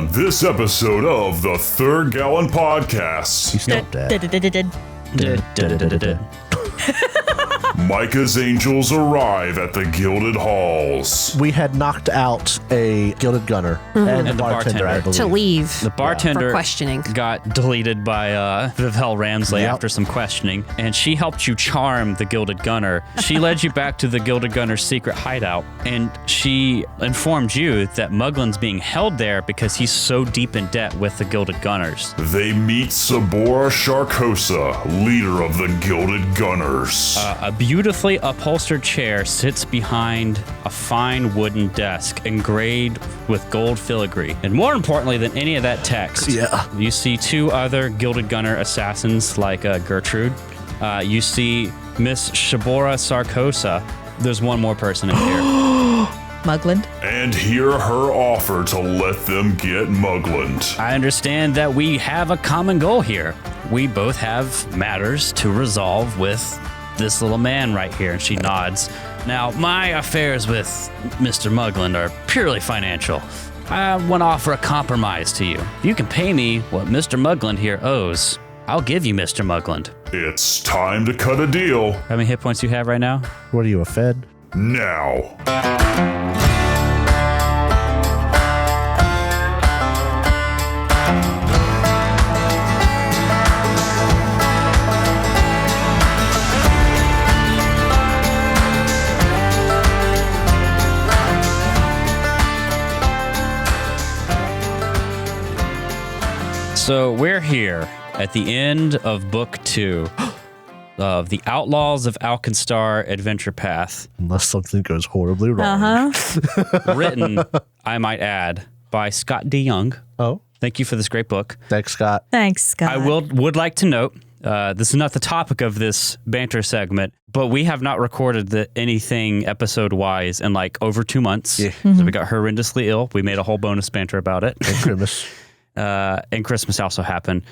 on this episode of the Third Gallon Podcast. He's still dead. Micah's Angels arrive at the Gilded Halls. We had knocked out a Gilded Gunner and the bartender, I believe. To leave. The bartender For questioning. got deleted by Vivelle Ramsley Yep. after some questioning, and she helped you charm the Gilded Gunner. She led you back to the Gilded Gunner's secret hideout, and she informed you that Muglin's being held there because he's so deep in debt with the Gilded Gunners. They meet Sabora Sharkosa, leader of the Gilded Gunners. A beautifully upholstered chair sits behind a fine wooden desk engraved with gold filigree. And more importantly than any of that text, you see two other Gilded Gunner assassins like Gertrude. You see Miss Sabora Sharkosa. There's one more person in here. Muglin. And hear her offer to let them get Mugland. I understand that we have a common goal here. We both have matters to resolve with this little man right here, and she nods. Now, my affairs with Mr. Mugland are purely financial. I want to offer a compromise to you. If you can pay me what Mr. Mugland here owes, I'll give you Mr. Mugland. It's time to cut a deal. How many hit points do you have right now? What are you, a Fed? Now. So we're here at the end of Book 2 of the Outlaws of Alkenstar Adventure Path. Unless something goes horribly wrong. Written, I might add, by Scott D. Young. Oh, Thank you for this great book. thanks, Scott. Thanks, Scott. I would like to note, this is not the topic of this banter segment, but we have not recorded anything episode-wise in like over 2 months. Yeah. So we got horrendously ill. We made a whole bonus banter about it. And Christmas. And Christmas also happened.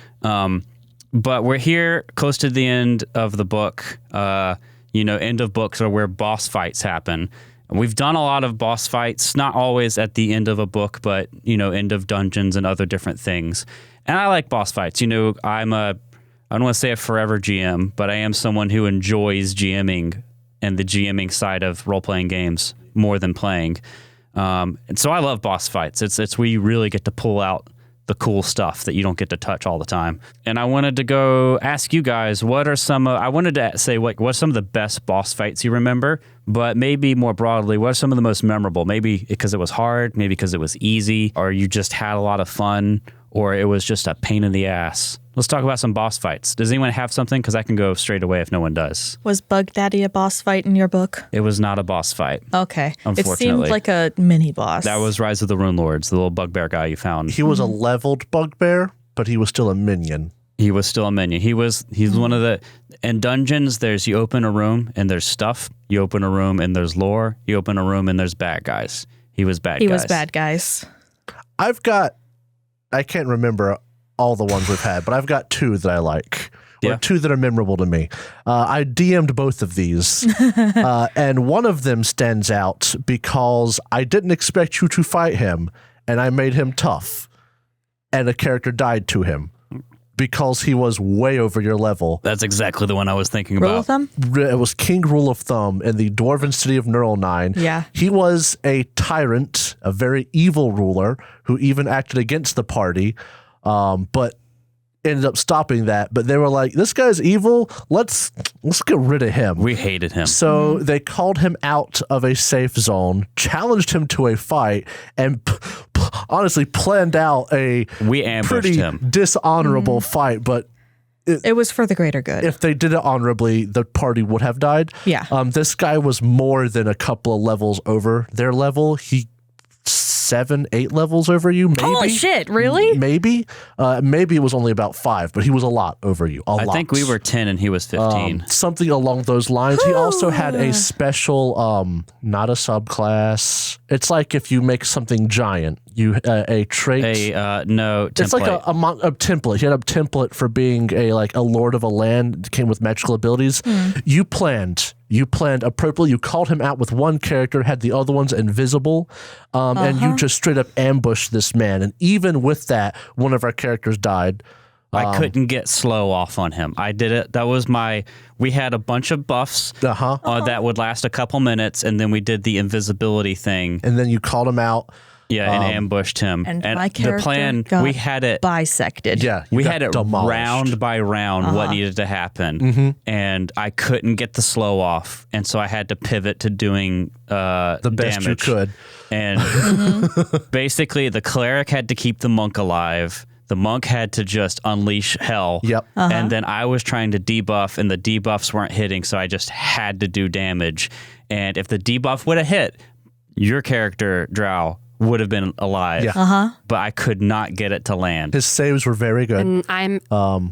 But we're here close to the end of the book. End of books are where boss fights happen. We've done a lot of boss fights, not always at the end of a book, but, end of dungeons and other different things. And I like boss fights. I don't want to say a forever GM, but I am someone who enjoys GMing and the GMing side of role-playing games more than playing. And so I love boss fights. It's where you really get to pull out the cool stuff that you don't get to touch all the time. And I wanted to go ask you guys, what are some of the best boss fights you remember? But maybe more broadly, what are some of the most memorable? Maybe because it was hard, maybe because it was easy, or you just had a lot of fun, or it was just a pain in the ass. Let's talk about some boss fights. Does anyone have something? Because I can go straight away if no one does. Was Bug Daddy a boss fight in your book? It was not a boss fight. Okay. Unfortunately. It seemed like a mini boss. That was Rise of the Rune Lords, the little bugbear guy you found. He was a leveled bugbear, but he was still a minion. He was still a minion. He's one of the... In dungeons, you open a room and there's stuff. You open a room and there's lore. You open a room and there's bad guys. He was bad guys. I can't remember all the ones we've had, but I've got two that I like. Or two that are memorable to me. I DM'd both of these, and one of them stands out because I didn't expect you to fight him, and I made him tough, and a character died to him because he was way over your level. That's exactly the one I was thinking Rule about. of Thumb? It was King Rule of Thumb in the dwarven city of Neural 9. Yeah. He was a tyrant, a very evil ruler who even acted against the party, but ended up stopping that. But they were like, this guy's evil. Let's get rid of him. We hated him. So they called him out of a safe zone, challenged him to a fight, and honestly planned out a pretty dishonorable fight. But it was for the greater good. if they did it honorably, the party would have died. Yeah. This guy was more than a couple of levels over their level. He 7-8 levels over you, maybe. Holy shit, really? Maybe it was only about 5, but he was a lot over you. I think we were 10 and he was 15. Something along those lines. He also had a special, not a subclass. It's like if you make something giant, a trait. No template. It's like a template. You had a template for being a lord of a land that came with magical abilities. You planned appropriately. You called him out with one character, had the other ones invisible, and you just straight up ambushed this man. And even with that, one of our characters died. I couldn't get slow off on him. I did it. That was we had a bunch of buffs that would last a couple minutes, and then we did the invisibility thing. And then you called him out. Yeah, and ambushed him. And my character the plan, got we had it bisected. Yeah, we had it demolished. round by round what needed to happen, and I couldn't get the slow off, and so I had to pivot to doing the best damage. you could. And basically, the cleric had to keep the monk alive. The monk had to just unleash hell. Yep. And then I was trying to debuff, and the debuffs weren't hitting, so I just had to do damage. And if the debuff would have hit, your character, Drow, would have been alive. Yeah. But I could not get it to land. His saves were very good. And I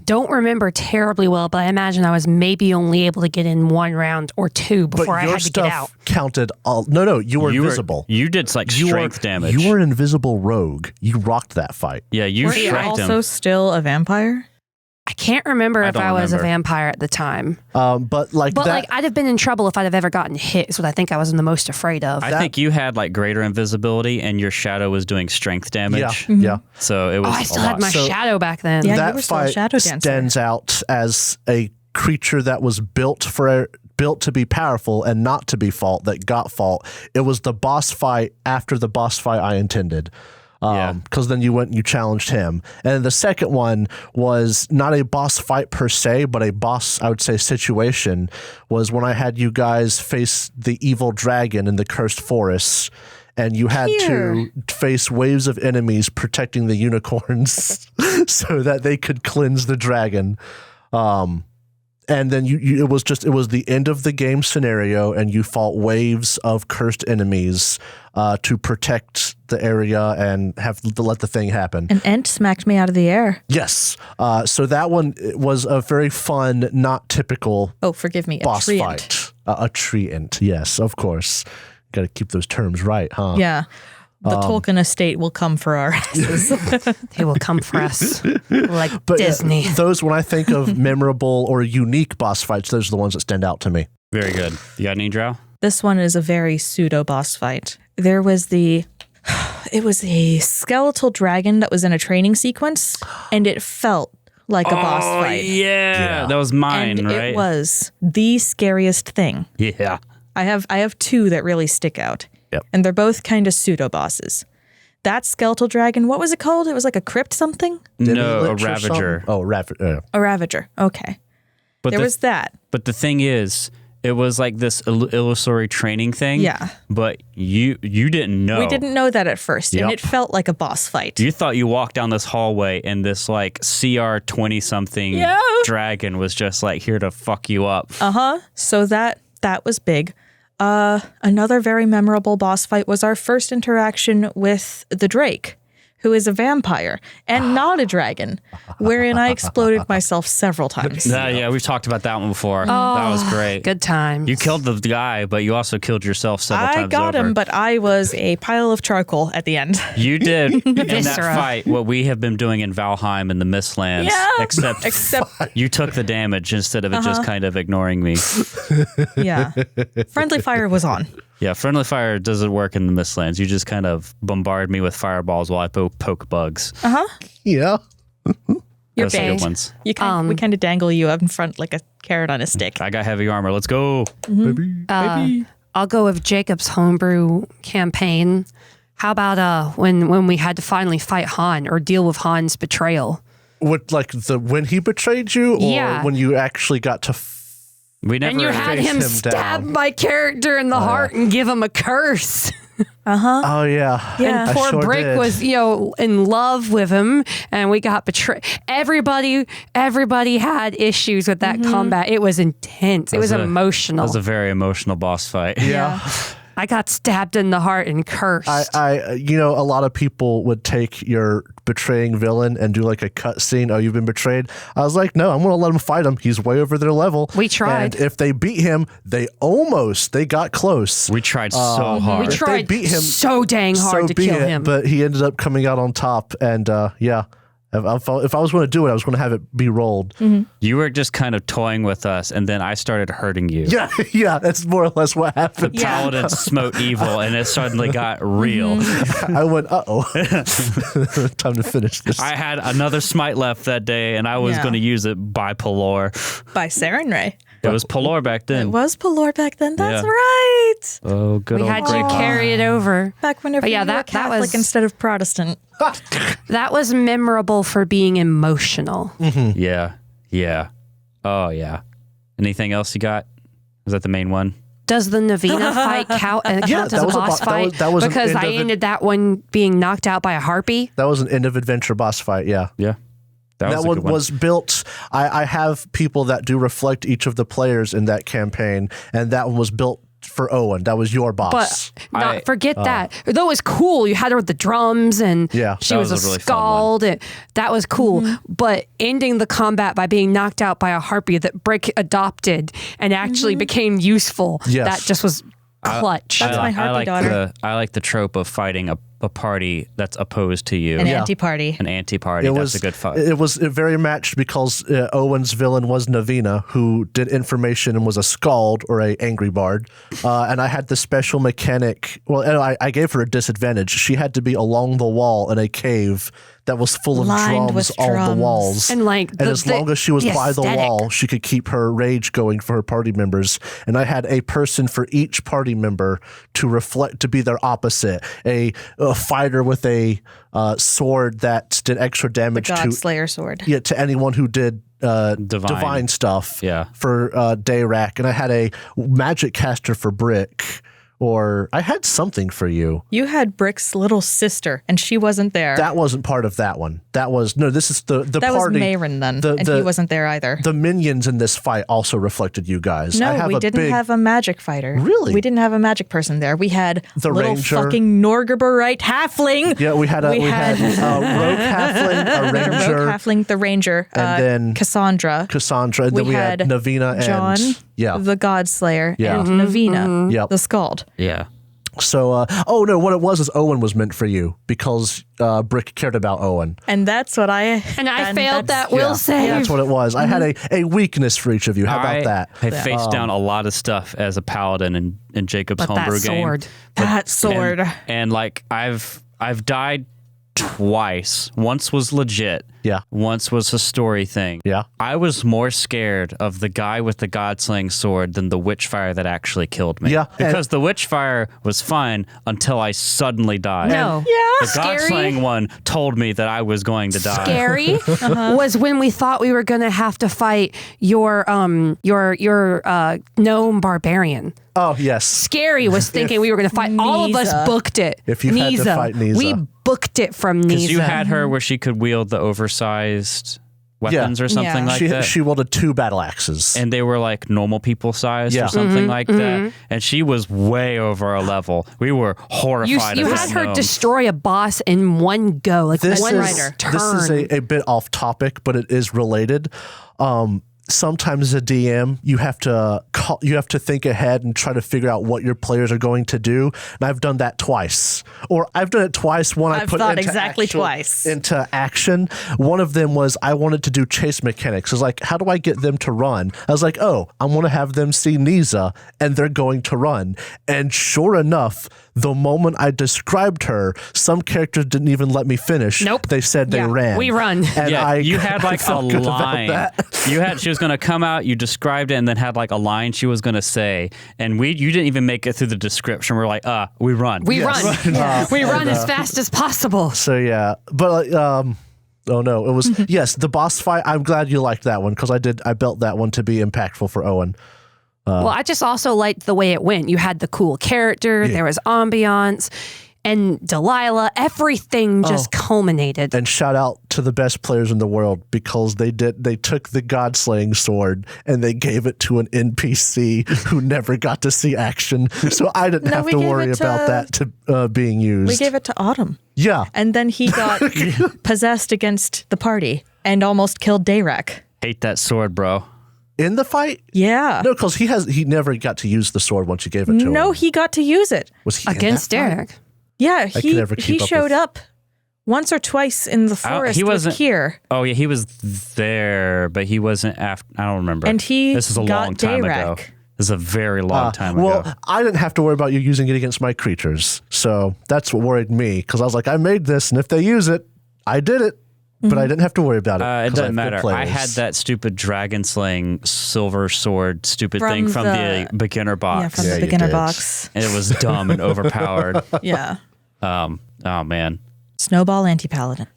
don't remember terribly well, but I imagine I was maybe only able to get in 1 round or 2 before I had to get out. Counted all. No, you were invisible. You did like strength damage. You were an invisible rogue. You rocked that fight. Yeah, you Were you shreked him. also still a vampire? I can't remember if don't I was a remember. vampire at the time. But I'd have been in trouble if I'd have ever gotten hit, is what I think I was the most afraid of. I think you had like greater invisibility, and your shadow was doing strength damage. Yeah. So it was. I still had my So- shadow back then. Yeah, you That were still a fight shadow dancer. stands out as a creature that was built to be powerful and not to be fought, that got fought. It was the boss fight after the boss fight I intended. Because then you went and you challenged him. And the second one was not a boss fight per se, but a boss, I would say, situation, was when I had you guys face the evil dragon in the cursed forests. And you had to face waves of enemies protecting the unicorns so that they could cleanse the dragon. And then it was the end of the game scenario, and you fought waves of cursed enemies to protect the area and have to let the thing happen. An ent smacked me out of the air. Yes. So that one was a very fun, not typical Oh, forgive me, a boss treant. fight. A treant. Yes, of course. Got to keep those terms right, huh? Yeah. The Tolkien estate will come for our asses. They will come for us like But Disney. those, when I think of memorable or unique boss fights, those are the ones that stand out to me. Very good. You got any Drow? This one is a very pseudo boss fight. There was it was a skeletal dragon that was in a training sequence, and it felt like a boss fight. Yeah, that was mine, And right? it was the scariest thing. Yeah. I have 2 that really stick out. Yep. And they're both kind of pseudo bosses. That skeletal dragon, what was it called? It was like a crypt something? No, a Lich or Ravager. something? Oh, Ravager. A Ravager. Okay. But There was that. But the thing is, it was like this illusory training thing. Yeah. But you didn't know. We didn't know that at first, and Yep. it felt like a boss fight. You thought you walked down this hallway and this like CR 20 something Yeah. dragon was just like here to fuck you up. So that was big. Another very memorable boss fight was our first interaction with the Drake, who is a vampire and not a dragon, wherein I exploded myself several times. Yeah, we've talked about that one before. That was great. Good times. You killed the guy, but you also killed yourself several times I got over. him, but I was a pile of charcoal at the end. You did in that Viscera. fight what we have been doing in Valheim in the Mistlands, Yeah. except you took the damage instead of it just kind of ignoring me. Yeah. Friendly fire was on. Yeah, friendly fire doesn't work in the Mistlands. You just kind of bombard me with fireballs while I poke bugs. Yeah. You're Those are good bait. ones. We kind of dangle you up in front like a carrot on a stick. I got heavy armor. Let's go. I'll go with Jacob's homebrew campaign. How about when we had to finally fight Han or deal with Han's betrayal? What, like when he betrayed you, or Yeah. when you actually got to? We never. And you had face him him stab down. my character in the heart and give him a curse. Oh yeah. Yeah. I Poor sure Brick did. was, in love with him, and we got betrayed. Everybody had issues with that combat. It was intense. It was emotional. That was a very emotional boss fight. Yeah. I got stabbed in the heart and cursed. I a lot of people would take your betraying villain and do like a cut scene. Oh, you've been betrayed. I was like, no, I'm going to let him fight him. He's way over their level. We tried. And if they beat him, they got close. We tried so hard. We tried beat him so dang hard to kill him. But he ended up coming out on top. And if I was going to do it, I was going to have it be rolled. You were just kind of toying with us, and then I started hurting you. Yeah, that's more or less what happened. The paladin smote evil, and it suddenly got real. I went, time to finish this. I had another smite left that day, and I was going to use it by Pelor. By Sarenrae. It was Pelor back then. It was Pelor back then. That's Yeah. right. Oh, good We old had to Grandpa. carry it over. Back whenever But yeah, you were that Catholic was- instead of Protestant. That was memorable for being emotional. Yeah. Oh, yeah. Anything else you got? Was that the main one? Does the Navina fight count as that a was a boss that fight? was- that was an because end I of it. ended that one being knocked out by a harpy. That was an end of adventure boss fight, yeah. Yeah. That was a one good one. was built. I have people that do reflect each of the players in that campaign, and that one was built for Owen. That was your boss. But forget that. Though it was cool. You had her with the drums and Yeah. she That was, was a a really fun scald. That was cool. But ending the combat by being knocked out by a harpy that Brick adopted and actually became useful. Yes. That just was clutch. That's my harpy daughter. I like the trope of fighting a party that's opposed to you. An anti-party. An anti-party. That's a good fight. It was very matched because Owen's villain was Navina, who did information and was a scald or a angry bard. And I had the special mechanic. Well, I gave her a disadvantage. She had to be along the wall in a cave that was full of Lined drums with all the drums. walls. And, like, and the- as long as she was the by the aesthetic. wall, she could keep her rage going for her party members. And I had a person for each party member to be their opposite. A fighter with a sword that did extra damage God Slayer sword. to anyone who did divine stuff for Dayrak. And I had a magic caster for Brick. Or I had something for you. You had Brick's little sister, and she wasn't there. That wasn't part of that one. This is the that party. was Mayrin then, and he wasn't there either. The minions in this fight also reflected you guys. No, we didn't have a magic fighter. Really? We didn't have a magic person there. We had The little ranger. fucking Norgerberite halfling. Yeah, we had a rogue halfling, a The ranger, rogue halfling, the ranger, and then Cassandra, and then we had Navina John, and the God Slayer, Yeah. and Navina, Yep. the Scald. Yeah. So, what it was is Owen was meant for you because Brick cared about Owen. And that's what I failed that that's- will save. That's what it was. I had a weakness for each of you. How about that? I faced down a lot of stuff as a paladin in Jacob's But that homebrew game. sword. That sword. And like I've died twice. Once was legit. Yeah. Once was a story thing. Yeah. I was more scared of the guy with the godslaying sword than the witchfire that actually killed me. Yeah. Because the witchfire was fine until I suddenly died. No. The Scary. godslaying one told me that I was going to die. Scary was when we thought we were going to have to fight your gnome barbarian. Oh, yes. Scary was thinking we were going to fight. All of us Nisa. booked it. If you had to fight Nisa. We booked it from Because Nisa. you had her where she could wield the oversized weapons or something like that. She wielded 2 battle axes. And they were like normal people sized Yeah. or something like that. And she was way over our level. We were horrified You of had this her gnome. destroy a boss in one go, like this one is, turn. This is a bit off topic, but it is related. Sometimes as a DM, you have to think ahead and try to figure out what your players are going to do. And I've done that twice, or I've done it twice. One I I've put thought into exactly twice. into action. One of them was I wanted to do chase mechanics. I was like, how do I get them to run? I was like, oh, I want to have them see Nisa, and they're going to run. And sure enough, the moment I described her, some characters didn't even let me finish. Nope. They said they Yeah, ran. we run. And Yeah, you had like a felt good about line. that. She was going to come out. You described it, and then had like a line she was going to say, and you didn't even make it through the description. We're like, we run. We run. We run as fast as possible. So yeah, but oh no, it was yes, the boss fight. I'm glad you liked that one because I built that one to be impactful for Owen. Well, I just also liked the way it went. You had the cool character. There was ambiance. and Delilah, everything just culminated. And shout out to the best players in the world because they took the God-slaying sword and they gave it to an NPC who never got to see action. So I didn't have to worry about that being used. We gave it to Autumn. Yeah. And then he got possessed against the party and almost killed Dayrek. Hate that sword, bro. In the fight? Yeah. No, because he never got to use the sword once you gave it to him. No, he got to use it. Was he Against in that fight? Derek. Yeah, never he keep up showed with- up once or twice in the forest he wasn't- with Kier. Oh yeah, he was there, but he wasn't after. I don't remember. And he This is a got long time ago. Dayrek. This is a very long time Well, ago. I didn't have to worry about you using it against my creatures. So that's what worried me because I was like, I made this, and if they use it, I did it. But I didn't have to worry about it. It 'cause I doesn't have good matter. I players. had that stupid dragon slaying silver sword stupid From thing from the the- beginner box. Yeah, from Yeah, the you beginner did. box. And it was dumb and overpowered. Yeah. Oh man. Snowball anti-paladin.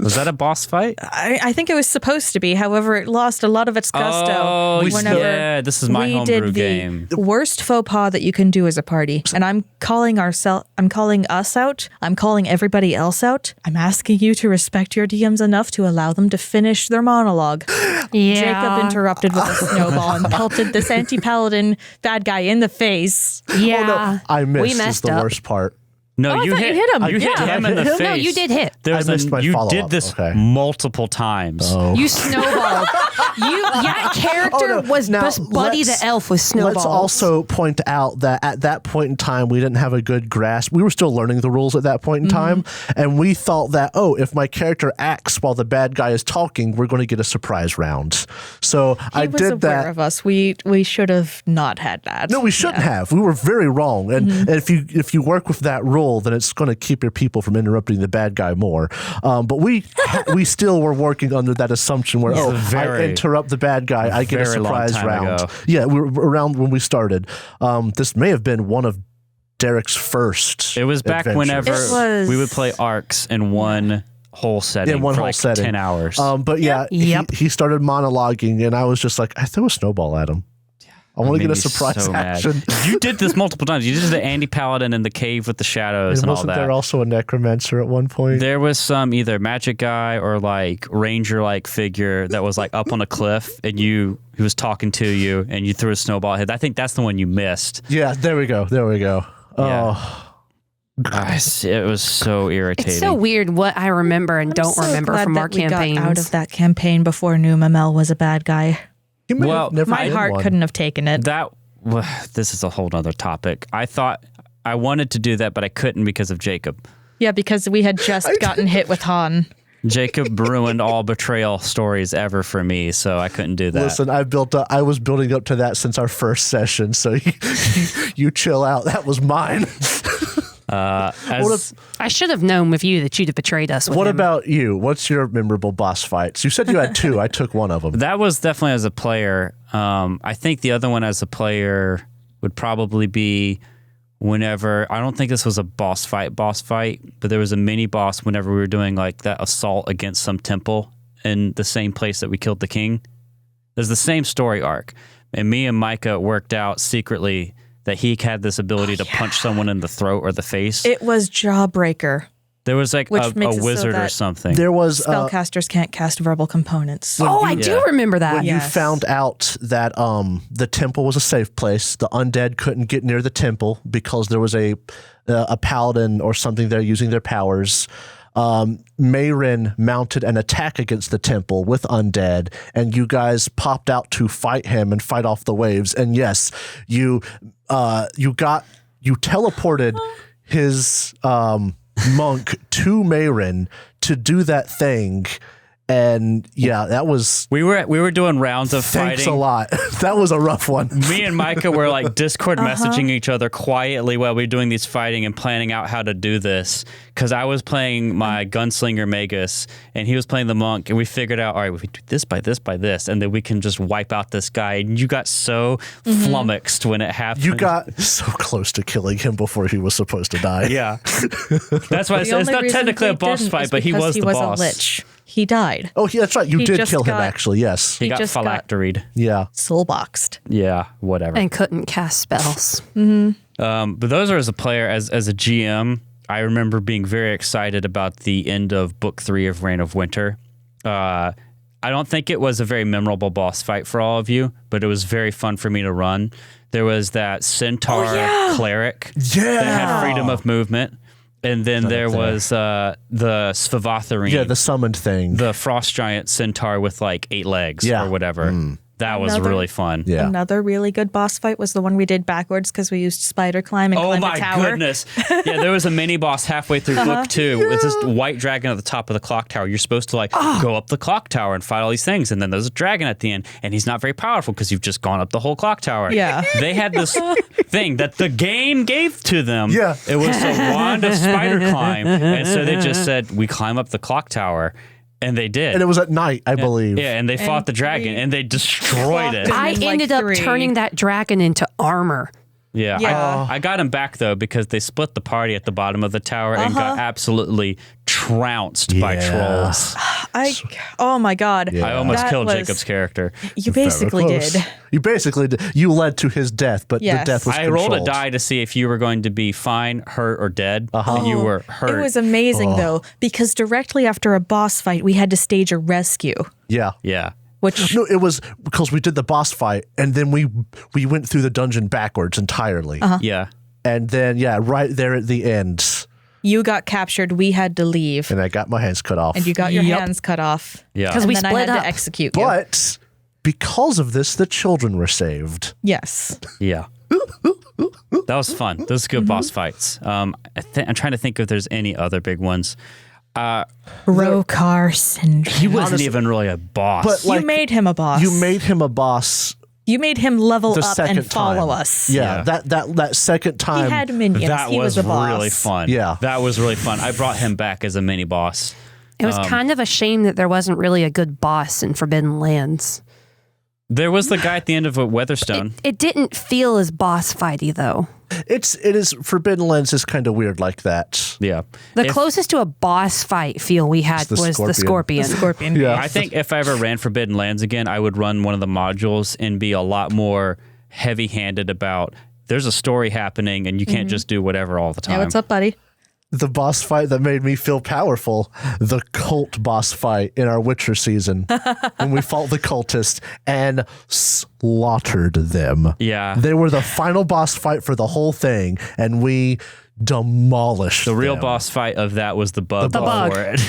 Was that a boss fight? I think it was supposed to be. However, it lost a lot of its gusto. Oh, whenever yeah. This is my we homebrew did the game. worst faux pas that you can do as a party. And I'm calling us out. I'm calling everybody else out. I'm asking you to respect your DMs enough to allow them to finish their monologue. Yeah. Jacob interrupted with a snowball and pelted this anti-paladin bad guy in the face. Yeah. I missed we is messed the up. worst part. No, I you thought you hit him. You hit Yeah. him in the hit him? face. No, you did hit. There was I missed my you follow-up. did this Okay. multiple times. Oh. You snowballed. That character was Now, just Buddy the let's- elf with snowballs. Let's also point out that at that point in time, we didn't have a good grasp. We were still learning the rules at that point in time. And we thought that, if my character acts while the bad guy is talking, we're going to get a surprise round. So I He was did aware that. of us. We should have not had that. No, we shouldn't have. We were very wrong. And if you work with that rule, then it's going to keep your people from interrupting the bad guy more. But we still were working under that assumption where I interrupt the bad guy, I get a very long surprise time round. ago. Yeah, we were around when we started. This may have been one of Derek's first. It was back adventures. whenever It was- we would play arcs in one whole setting In one for whole like setting. 10 hours. But yeah, Yep. he started monologuing, and I was just like, I threw a snowball at him. I want to Made get a me surprise so mad. action. You did this multiple times. You did the Andy Paladin in the cave with the shadows And and all wasn't that. there also a necromancer at one point? There was some either magic guy or like ranger like figure that was like up on a cliff and he was talking to you and you threw a snowball at him. I think that's the one you missed. Yeah, there we go. Yeah. Oh, It was so irritating. It's so weird what I remember and don't I'm so remember glad from that our we got campaigns. out of that campaign before New Mamel was a bad guy. he may Well, have never My been heart one. couldn't have taken it. This is a whole nother topic. I thought I wanted to do that, but I couldn't because of Jacob. Yeah, because we had just gotten hit with Han. Jacob ruined all betrayal stories ever for me, so I couldn't do that. Listen, I was building up to that since our first session, so you chill out. That was mine. I should have known with you that you'd have betrayed us with What him. about you? What's your memorable boss fights? You said you had two. I took one of them. That was definitely as a player. I think the other one as a player would probably be whenever, I don't think this was a boss fight, but there was a mini boss whenever we were doing like that assault against some temple in the same place that we killed the king. There's the same story arc. And me and Micah worked out secretly that he had this ability to punch someone in the throat or the face. It was Jawbreaker. There was like Which a makes it so wizard or that something. There was Spellcasters can't cast verbal components. Oh, I do remember that. when you Yes. found out that the temple was a safe place. The undead couldn't get near the temple because there was a paladin or something there using their powers. Mayrin mounted an attack against the temple with undead, and you guys popped out to fight him and fight off the waves. And yes, you teleported his monk to Mayrin to do that thing. And yeah, that was We were doing rounds of thanks fighting. a lot. That was a rough one. Me and Micah were like Discord messaging each other quietly while we were doing these fighting and planning out how to do this. Because I was playing my gunslinger Magus and he was playing the monk, and we figured out, all right, we do this by this by this, and then we can just wipe out this guy. And you got so flummoxed when it happened. You got so close to killing him before he was supposed to die. yeah. That's why I The said it's only not reason technically he a boss didn't fight, is but he because was the boss. a lich. He died. Oh, yeah, that's right. You He did just kill him, got- actually. Yes. He got just got- phylacteried. Yeah. Soul boxed. Yeah, whatever. And couldn't cast spells. But those are as a player. As a GM, I remember being very excited about the end of Book 3 of Reign of Winter. I don't think it was a very memorable boss fight for all of you, but it was very fun for me to run. There was that centaur cleric that had freedom of movement. And then there was the Svavathorine. Yeah, the summoned thing. The frost giant centaur with like 8 legs or whatever. That was really fun. Yeah. Another really good boss fight was the one we did backwards because we used spider climb and climb the tower. Oh my goodness. Yeah, there was a mini boss halfway through book 2 with this white dragon at the top of the clock tower. You're supposed to go up the clock tower and fight all these things. And then there's a dragon at the end. And he's not very powerful because you've just gone up the whole clock tower. Yeah. They had this thing that the game gave to them. Yeah. It was a wand of spider climb. And so they just said, we climb up the clock tower. And they did. And it was at night, I believe. Yeah, and they fought the dragon, and they destroyed it. I ended up turning that dragon into armor. Yeah. I got him back, though, because they split the party at the bottom of the tower and got absolutely trounced by trolls. Oh, my God. Yeah. I almost That killed was- Jacob's character. You basically Very close. did. You basically did. You led to his death, but the Yes. death was I rolled a controlled. die to see if you were going to be fine, hurt, or dead. And you were hurt. It was amazing, though, because directly after a boss fight, we had to stage a rescue, Yeah. Yeah. which No, it was because we did the boss fight, and then we went through the dungeon backwards entirely. Yeah. And then, right there at the end, you got captured, we had to leave, and I got my hands cut off. and you got your hands cut off. Yeah. Because And we then I split had up. to execute you. But because of this, the children were saved. Yes. Yeah. That was fun. Those good boss fights. I'm trying to think if there's any other big ones. Rokar syndrome. He wasn't even really a boss. But like, You made him a boss. you made him a boss You made him level the up second and follow time. us. Yeah, Yeah. that second time. He had minions. that he was a boss. really fun. Yeah. That was really fun. I brought him back as a mini boss. It was kind of a shame that there wasn't really a good boss in Forbidden Lands. There was the guy at the end of a Weatherstone. It didn't feel as boss fighty though. It is Forbidden Lands is kind of weird like that. Yeah. The If- closest to a boss fight feel we had the was the scorpion. scorpion. Scorpion. Yeah. I think if I ever ran Forbidden Lands again, I would run one of the modules and be a lot more heavy-handed about there's a story happening and you can't just do whatever all the time. Yeah, what's up, buddy? The boss fight that made me feel powerful, the cult boss fight in our Witcher season, when we fought the cultists and slaughtered them. Yeah. They were the final boss fight for the whole thing, and we demolished The real them. boss fight of that was the bug bug. for it.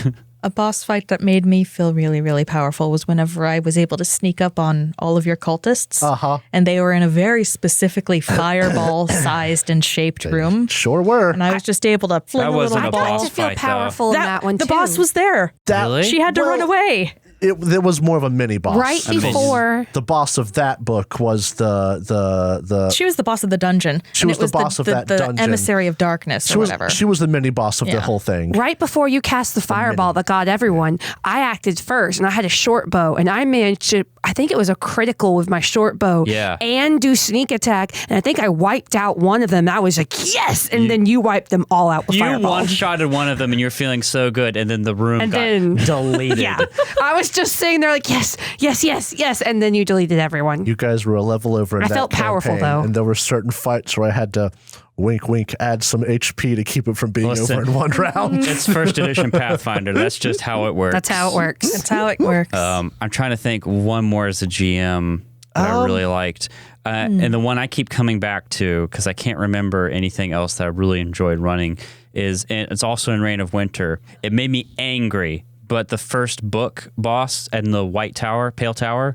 A boss fight that made me feel really, really powerful was whenever I was able to sneak up on all of your cultists. And they were in a very specifically fireball-sized and shaped room. Sure were. And I was just able to fling That a wasn't little a ball. boss To feel fight, though. powerful in that one the too. boss was there. Really? She had to run away. It was more of a mini boss. right before. The boss of that book was the She was the boss of the dungeon. She and was it was the boss of that the dungeon. emissary of darkness or whatever. she was the mini boss of the Yeah. whole thing. Right before you cast the fireball that got everyone, I acted first and I had a short bow and I managed to, I think it was a critical with my short bow Yeah. and do sneak attack. And I think I wiped out one of them. I was like, yes. And then you wiped them all out with You fireball. one-shotted one of them and you're feeling so good, and then the room And got then- deleted. Yeah. I was just sitting there like, yes, yes, yes, yes. And then you deleted everyone. You guys were a level over in I that felt powerful, campaign, though. and there were certain fights where I had to wink, wink, add some HP to keep it from being Listen. over in one round. It's first edition Pathfinder. That's just how it works. That's how it works. That's how it works. I'm trying to think one more as a GM that I really liked. And the one I keep coming back to, because I can't remember anything else that I really enjoyed running, is it's also in Reign of Winter. It made me angry, but the first book boss in the White Tower, Pale Tower,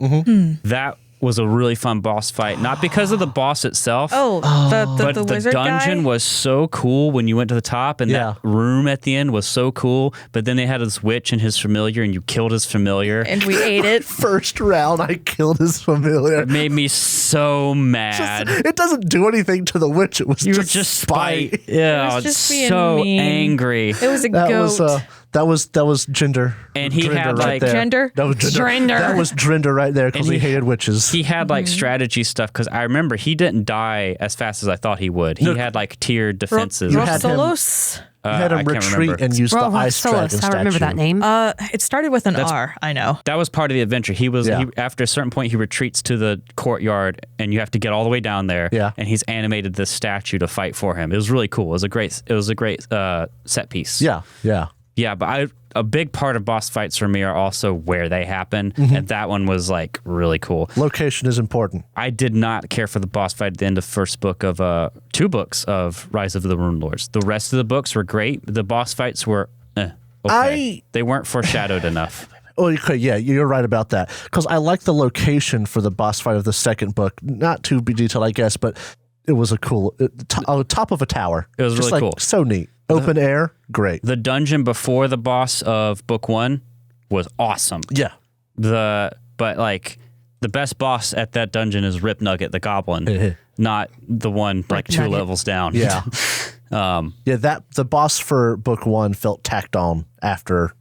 that was a really fun boss fight. Not because of the boss itself. The But the wizard dungeon guy? was so cool when you went to the top, and Yeah. that room at the end was so cool. But then they had this witch and his familiar, and you killed his familiar. And we ate it. First round, I killed his familiar. It made me so mad. It doesn't do anything to the witch. It was You were just just spite. spite. Yeah, It I was was just being so mean. angry. It was a That goat. was That was gender. And he Drinder had, right like- there. Gender? That was gender. Drinder. That was Drinder right there because And he he- hated witches. He had like strategy stuff because I remember he didn't die as fast as I thought he would. He had like tiered defenses. you had him- Roxolos? You had him I can't retreat remember. and use the ice dragon Roxolos, statue. I remember that name. It started with an R, I know. That was part of the adventure. He was Yeah. after a certain point he retreats to the courtyard and you have to get all the way down there. Yeah. And he's animated this statue to fight for him. It was really cool. It was a great set piece. Yeah, yeah. Yeah, but a big part of boss fights for me are also where they happen, and that one was like really cool. Location is important. I did not care for the boss fight at the end of first book of 2 books of Rise of the Rune Lords. The rest of the books were great. The boss fights were okay. They weren't foreshadowed enough. Oh, okay, yeah, you're right about that. Because I like the location for the boss fight of the second book. Not to be detailed, I guess, but it was a cool top of a tower. It was Just really like, cool. So neat. Open air, great. The dungeon before the boss of book 1 was awesome. Yeah. But like the best boss at that dungeon is Rip Nugget the Goblin, not the one like 2 Nugget. levels down. Yeah. Yeah, the boss for book 1 felt tacked on after.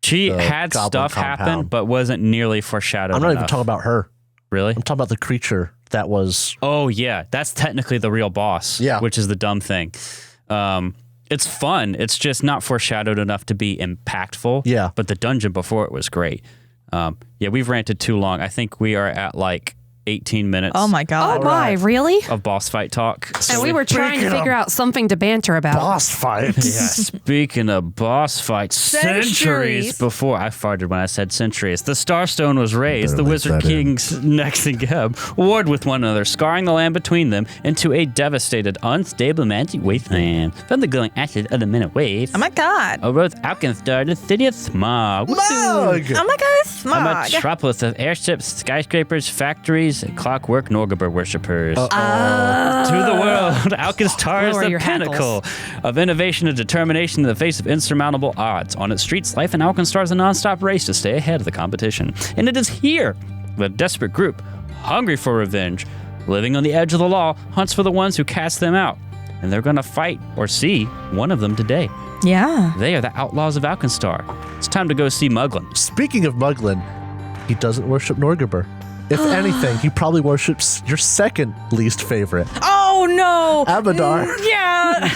She The had Goblin stuff happen, compound. but wasn't nearly foreshadowed. I'm not even enough. talking about her. Really? I'm talking about the creature that was. Oh yeah, that's technically the real boss. Yeah. Which is the dumb thing. It's fun. It's just not foreshadowed enough to be impactful. Yeah. But the dungeon before it was great. Yeah, we've ranted too long. I think we are at like 18 minutes. Oh my God. Oh my, really? Of boss fight talk. And we were trying to Speaking figure out something to banter about. Boss fight. Yeah, speaking of boss fights, centuries before I farted when I said centuries, the Starstone was raised. The leave Wizard that in. Kings Nex and Geb warred with one another, scarring the land between them into a devastated, unstable magic wasteland. From the glowing ashes of the minute waves, Oh my God. arose Alkenstar, the city of Smog. Mug. Oh my God. A Smog. metropolis of airships, skyscrapers, factories, and clockwork Norgaber worshippers. To the world, Alkenstar is Lower the your pinnacle of innovation and determination in the face of insurmountable odds. On its streets, life in Alkenstar is a non-stop race to stay ahead of the competition. And it is here, the desperate group, hungry for revenge, living on the edge of the law, hunts for the ones who cast them out. And they're going to fight or see one of them today. Yeah. They are the Outlaws of Alkenstar. It's time to go see Muglin. Speaking of Muglin, he doesn't worship Norgaber. If anything, he probably worships your second least favorite, Oh no. Abadar. Yeah.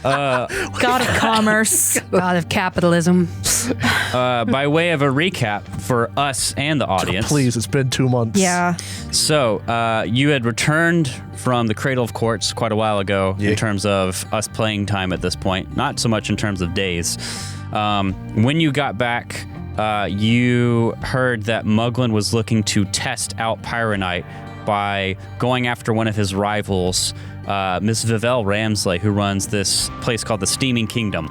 God of commerce. God of capitalism. By way of a recap for us and the audience. Please, it's been 2 months. Yeah. So, you had returned from the Cradle of Courts quite a while ago Yeah. in terms of us playing time at this point, not so much in terms of days. When you got back, you heard that Muglin was looking to test out Pyronite by going after one of his rivals, Miss Vivelle Ramsley, who runs this place called the Steaming Kingdom.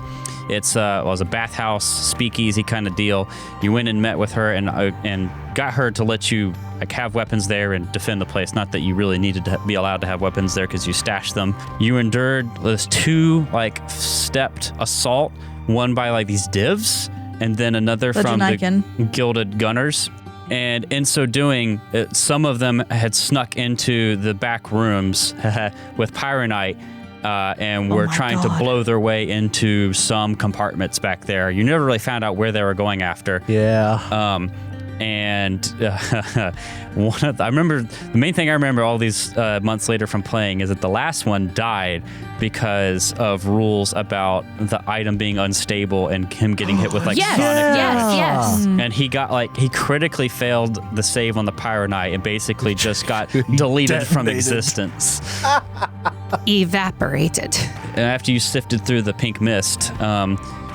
It was a bathhouse, speakeasy kind of deal. You went and met with her and got her to let you like have weapons there and defend the place. Not that you really needed to be allowed to have weapons there because you stashed them. You endured this 2 stepped assault, one by like these divs, and then another from the Legionaiken. Gilded Gunners. And in so doing, some of them had snuck into the back rooms with Pyronite and were my trying to God. blow their way into some compartments back there. You never really found out where they were going after. Yeah. I remember the main thing I remember all these months later from playing is that the last one died because of rules about the item being unstable and him getting hit with like Yes, sonic damage. yes. And he got he critically failed the save on the Pyronite and basically just got deleted from detonated. existence. Evaporated. And after you sifted through the pink mist,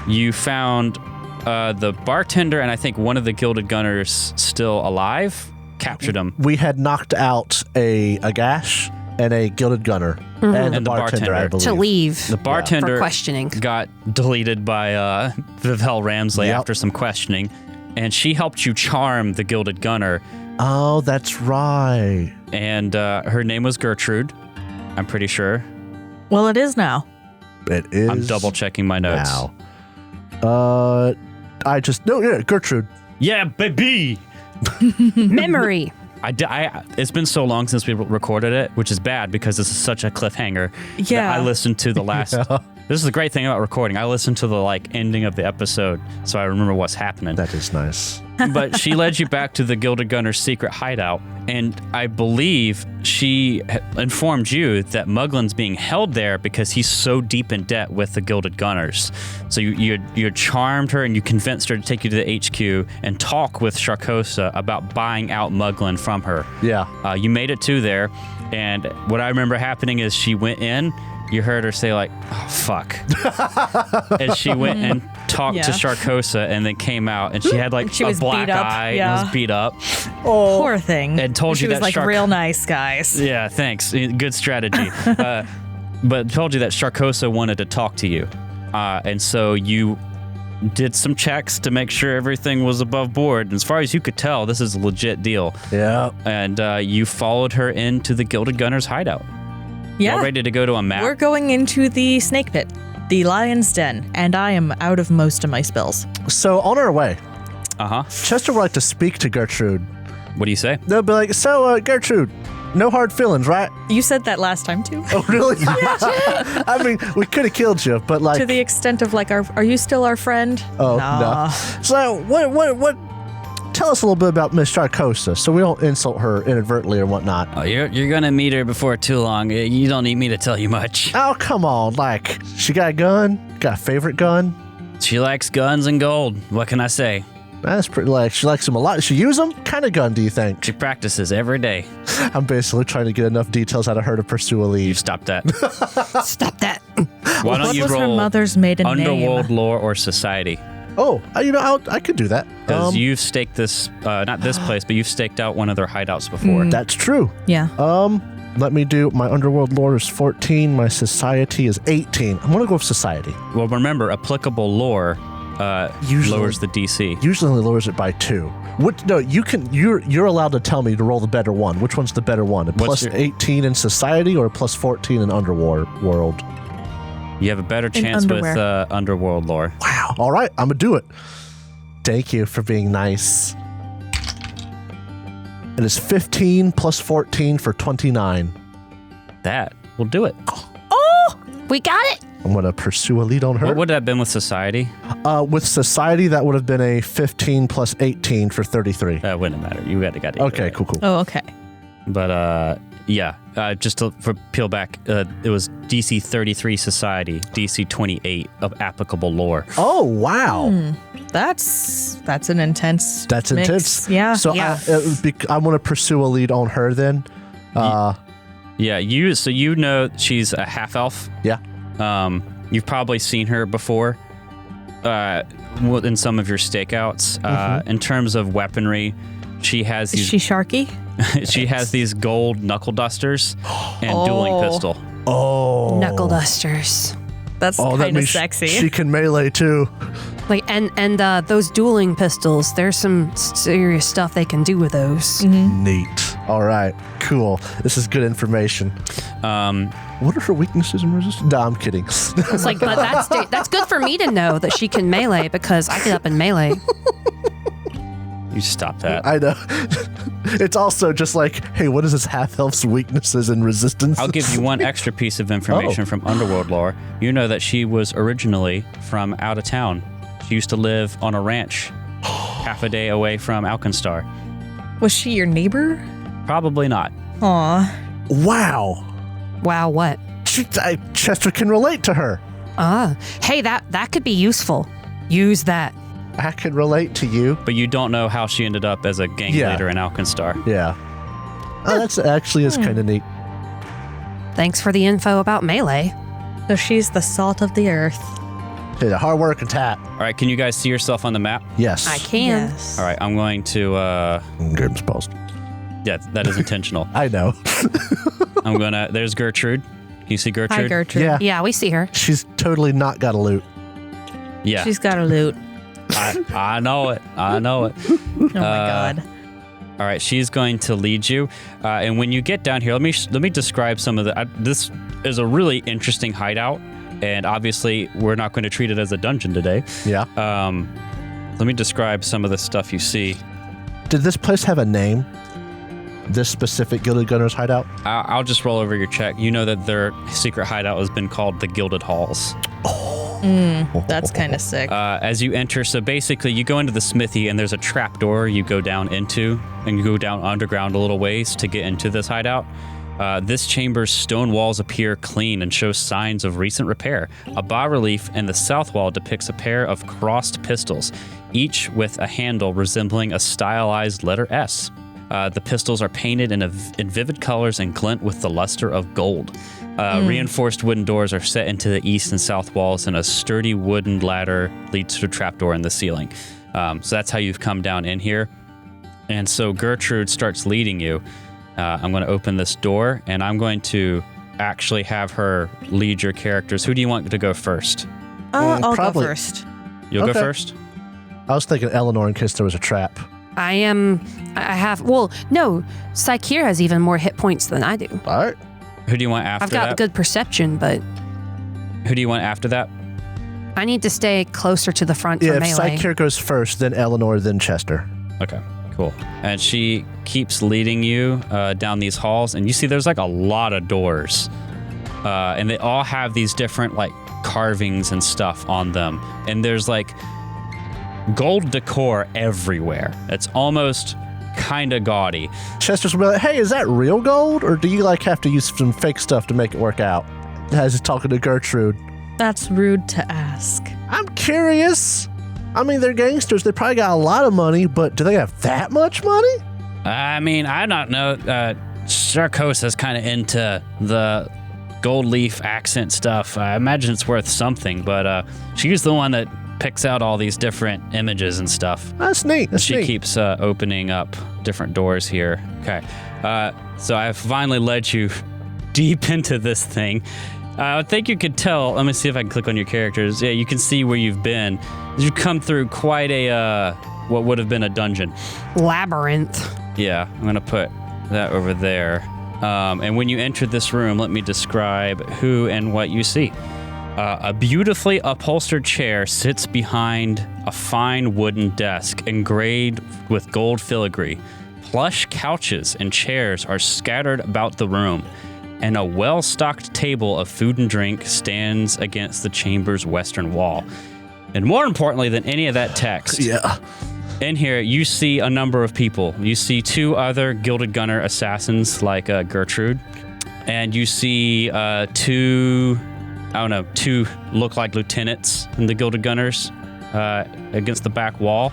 you found the bartender and I think one of the Gilded Gunners still alive. Captured him. We had knocked out a Gash and a Gilded Gunner and the bartender, I believe. To leave. The bartender For questioning. got deleted by Vivelle Ramsley Yep. after some questioning, and she helped you charm the Gilded Gunner. Oh, that's right. And her name was Gertrude, I'm pretty sure. Well, it is now. It is. I'm double checking my notes. Now. Gertrude. Yeah, baby. Memory. It's been so long since we recorded it, which is bad because this is such a cliffhanger. Yeah. that I listened to the last This is the great thing about recording. I listened to the ending of the episode, so I remember what's happening. That is nice. But she led you back to the Gilded Gunners' secret hideout, and I believe she informed you that Muglin's being held there because he's so deep in debt with the Gilded Gunners. So you charmed her and you convinced her to take you to the HQ and talk with Sharkosa about buying out Muglin from her. Yeah. You made it to there, and what I remember happening is she went in. You heard her say oh, fuck. And she went and talked to Sharkosa and then came out and she had she a was black beat up. eye Yeah. and was beat up. Oh, poor thing. And told she you was that real nice, guys. Yeah, thanks. Good strategy. But told you that Sharkosa wanted to talk to you. And so you did some checks to make sure everything was above board. And as far as you could tell, this is a legit deal. Yeah. And you followed her into the Gilded Gunners hideout. Yeah. Y'all ready to go to a map? We're going into the snake pit, the lion's den, and I am out of most of my spells. So on our way, Uh-huh. Chester would like to speak to Gertrude. What do you say? They'll be like, so Gertrude, no hard feelings, right? You said that last time too. Oh, really? I mean, we could have killed you, but To the extent of are you still our friend? Oh, Nah. no. So what, tell us a little bit about Miss Sharkosa so we don't insult her inadvertently or whatnot. Oh, you're gonna meet her before too long. You don't need me to tell you much. Oh, come on. She got a gun? Got a favorite gun? She likes guns and gold. What can I say? That's pretty, she likes them a lot. Does she use them? What kind of gun do you think? She practices every day. I'm basically trying to get enough details out of her to pursue a You lead. stop that. Stop that. Why don't What you was her roll mother's maiden Underworld name? lore or society? Oh, I could do that. Because you've staked this, not this place, but you've staked out one of their hideouts before. That's true. Yeah. Let me do, my Underworld lore is 14, my Society is 18. I'm going to go with Society. Well, remember, applicable lore Usually- lowers the DC. Usually only lowers it by 2. No, you're allowed to tell me to roll the better one. Which one's the better one? A plus your- 18 in Society or a plus 14 in Underworld? You have a better chance with underwear. Underworld lore. Wow. All right, I'm going to do it. Thank you for being nice. It is 15 plus 14 for 29. That will do it. We got it. I'm going to pursue a lead on her. What would that have been with society? With Society, that would have been a 15 plus 18 for 33. That wouldn't matter. You got it. Okay, right. cool. Oh, okay. But just for peel back, it was DC 33 society, DC 28 of applicable lore. Oh, wow. That's an intense. That's mix. intense. Yeah. So Yeah. I'm going to pursue a lead on her then. Yeah, you know she's a half elf. Yeah. You've probably seen her before in some of your stakeouts. In terms of weaponry, she has Is these. she Sharky? She has these gold knuckle dusters and dueling pistol. Oh. Knuckle dusters. That's Oh, that kind of means sexy. she can melee too. And those dueling pistols, there's some serious stuff they can do with those. Neat. All right. Cool. This is good information. What are her weaknesses and resistance? No, I'm kidding. It's but that's good for me to know that she can melee because I get up in melee. You stop that. I know. It's also just hey, what is this half elf's weaknesses and resistance? I'll give you one extra piece of information from Underworld lore. You know that she was originally from out of town. She used to live on a ranch half a day away from Alkenstar. Was she your neighbor? Probably not. Aw. Wow. Wow, what? Chester can relate to her. Hey, that could be useful. Use that. I can relate to you. But you don't know how she ended up as a gang Yeah. leader in Alkenstar. Yeah. Oh, that's actually is kind of neat. Thanks for the info about melee. So she's the salt of the earth. Hey, the hard work and tat. All right, can you guys see yourself on the map? Yes. I can. Yes. All right, I'm going to. Game's paused. Yeah, that is intentional. I know. I'm gonna. There's Gertrude. Can you see Gertrude? Hi, Gertrude. Yeah. Yeah, we see her. She's totally not got a loot. Yeah, She's got her loot. I know it. I know it. Oh my god. All right, she's going to lead you, and when you get down here, let me describe some of the. This is a really interesting hideout, and obviously we're not going to treat it as a dungeon today. Yeah. Let me describe some of the stuff you see. Did this place have a name? this specific Gilded Gunners hideout? I'll just roll over your check. You know that their secret hideout has been called the Gilded Halls. That's kind of sick. As you enter, so basically you go into the smithy and there's a trap door you go down into, and you go down underground a little ways to get into this hideout. This chamber's stone walls appear clean and show signs of recent repair. A bas-relief in the south wall depicts a pair of crossed pistols, each with a handle resembling a stylized letter S. The pistols are painted in vivid colors and glint with the luster of gold. Reinforced wooden doors are set into the east and south walls, and a sturdy wooden ladder leads to a trapdoor in the ceiling. So that's how you've come down in here. And so Gertrude starts leading you. I'm going to open this door, and I'm going to actually have her lead your characters. Who do you want to go first? I'll probably. go first. You'll Okay. go first? I was thinking Eleanor in case there was a trap. Saikir has even more hit points than I do. All right. Who do you want after I've got that? good perception, but Who do you want after that? I need to stay closer to the front for Yeah, if melee. Saikir goes first, then Eleanor, then Chester. Okay, cool. And she keeps leading you down these halls, and you see there's like a lot of doors. And they all have these different like carvings and stuff on them. And there's like gold decor everywhere. It's almost kind of gaudy. Chester's will be like, hey, is that real gold? Or do you like have to use some fake stuff to make it work out? As he's talking to Gertrude. That's rude to ask. I'm curious. I mean, they're gangsters. They probably got a lot of money, but do they have that much money? I mean, I don't know. Sharkosa's kind of into the gold leaf accent stuff. I imagine it's worth something, but she's the one that picks out all these different images and stuff. That's neat. That's She neat. keeps opening up different doors here. Okay. So I've finally led you deep into this thing. I think you could tell. Let me see if I can click on your characters. Yeah, you can see where you've been. You've come through quite a, what would have been a dungeon. Labyrinth. Yeah, I'm going to put that over there. And when you enter this room, let me describe who and what you see. A beautifully upholstered chair sits behind a fine wooden desk engraved with gold filigree. Plush couches and chairs are scattered about the room, and a well-stocked table of food and drink stands against the chamber's western wall. And more importantly than any of that text, Yeah. in here you see a number of people. You see two other Gilded Gunner assassins like Gertrude, and you see two look like lieutenants in the Gilded Gunners against the back wall.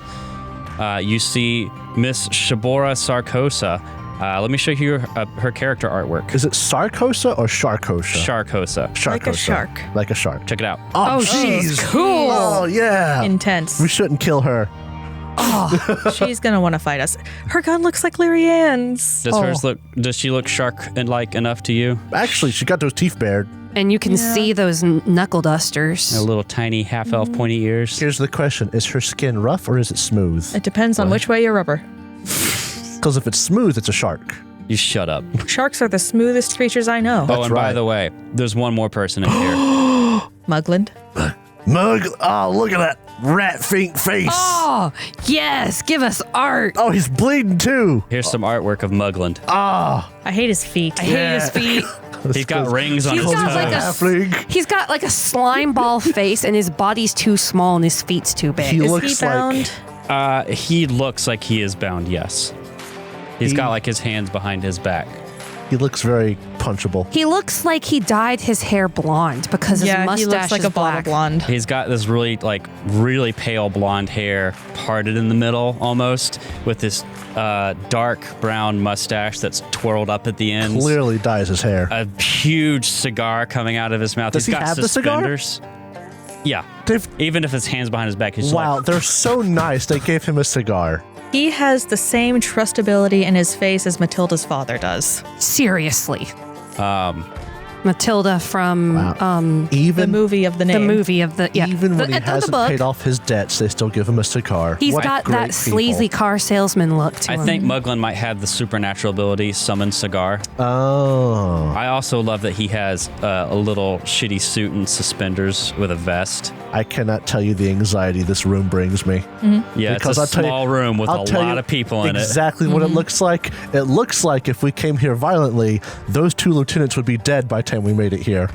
You see Miss Sabora Sharkosa. Let me show you her character artwork. Is it Sarkosa or Sharkosa? Sharkosa. Sharkosa. Like a shark. Like a shark. Check it out. Oh, she's cool. Oh, yeah. Intense. We shouldn't kill her. She's gonna want to fight us. Her gun looks like Lyrianne's. Does she look shark-like enough to you? Actually, she got those teeth bared. And you can see those knuckle dusters. A little tiny half-elf pointy ears. Here's the question. Is her skin rough or is it smooth? It depends on which way you rubber. Because if it's smooth, it's a shark. You shut up. Sharks are the smoothest creatures I know. Oh, and by right. the way, there's one more person in here. Mugland. Mug. Oh, look at that rat fink face. Oh, yes. Give us art. Oh, he's bleeding too. Here's some artwork of Mugland. Ah. I hate his feet. I hate his feet. He's got rings on He's his got toes. like a halfling. He's got like a slime ball face, and his body's too small, and his feet's too big. He Is looks he bound? He looks like he is bound, yes. He's got like his hands behind his back. He looks very punchable. He looks like he dyed his hair blonde because his Yeah, mustache he looks like is a bottle black. blonde. He's got this really pale blonde hair parted in the middle almost with this dark brown mustache that's twirled up at the ends. Clearly dyes his hair. A huge cigar coming out of his mouth. Does He's he got have the cigar? suspenders. Yeah. They've- Even if his hand's behind his back, he's just Wow, like, they're so nice. They gave him a cigar. He has the same trustability in his face as Matilda's father does. Seriously. Matilda from The Even movie of the name. even when he the hasn't book. paid off his debts, they still give him a cigar. He's What got great that sleazy people. car salesman look to I him. think Muglin might have the supernatural ability summon cigar. Oh, I also love that he has a little shitty suit and suspenders with a vest. I cannot tell you the anxiety this room brings me. Yeah, Because it's a I'll tell you- small room with I'll a tell lot you of people in it. Exactly what it looks like. It looks like if we came here violently, those 2 lieutenants would be dead by the time we made it here.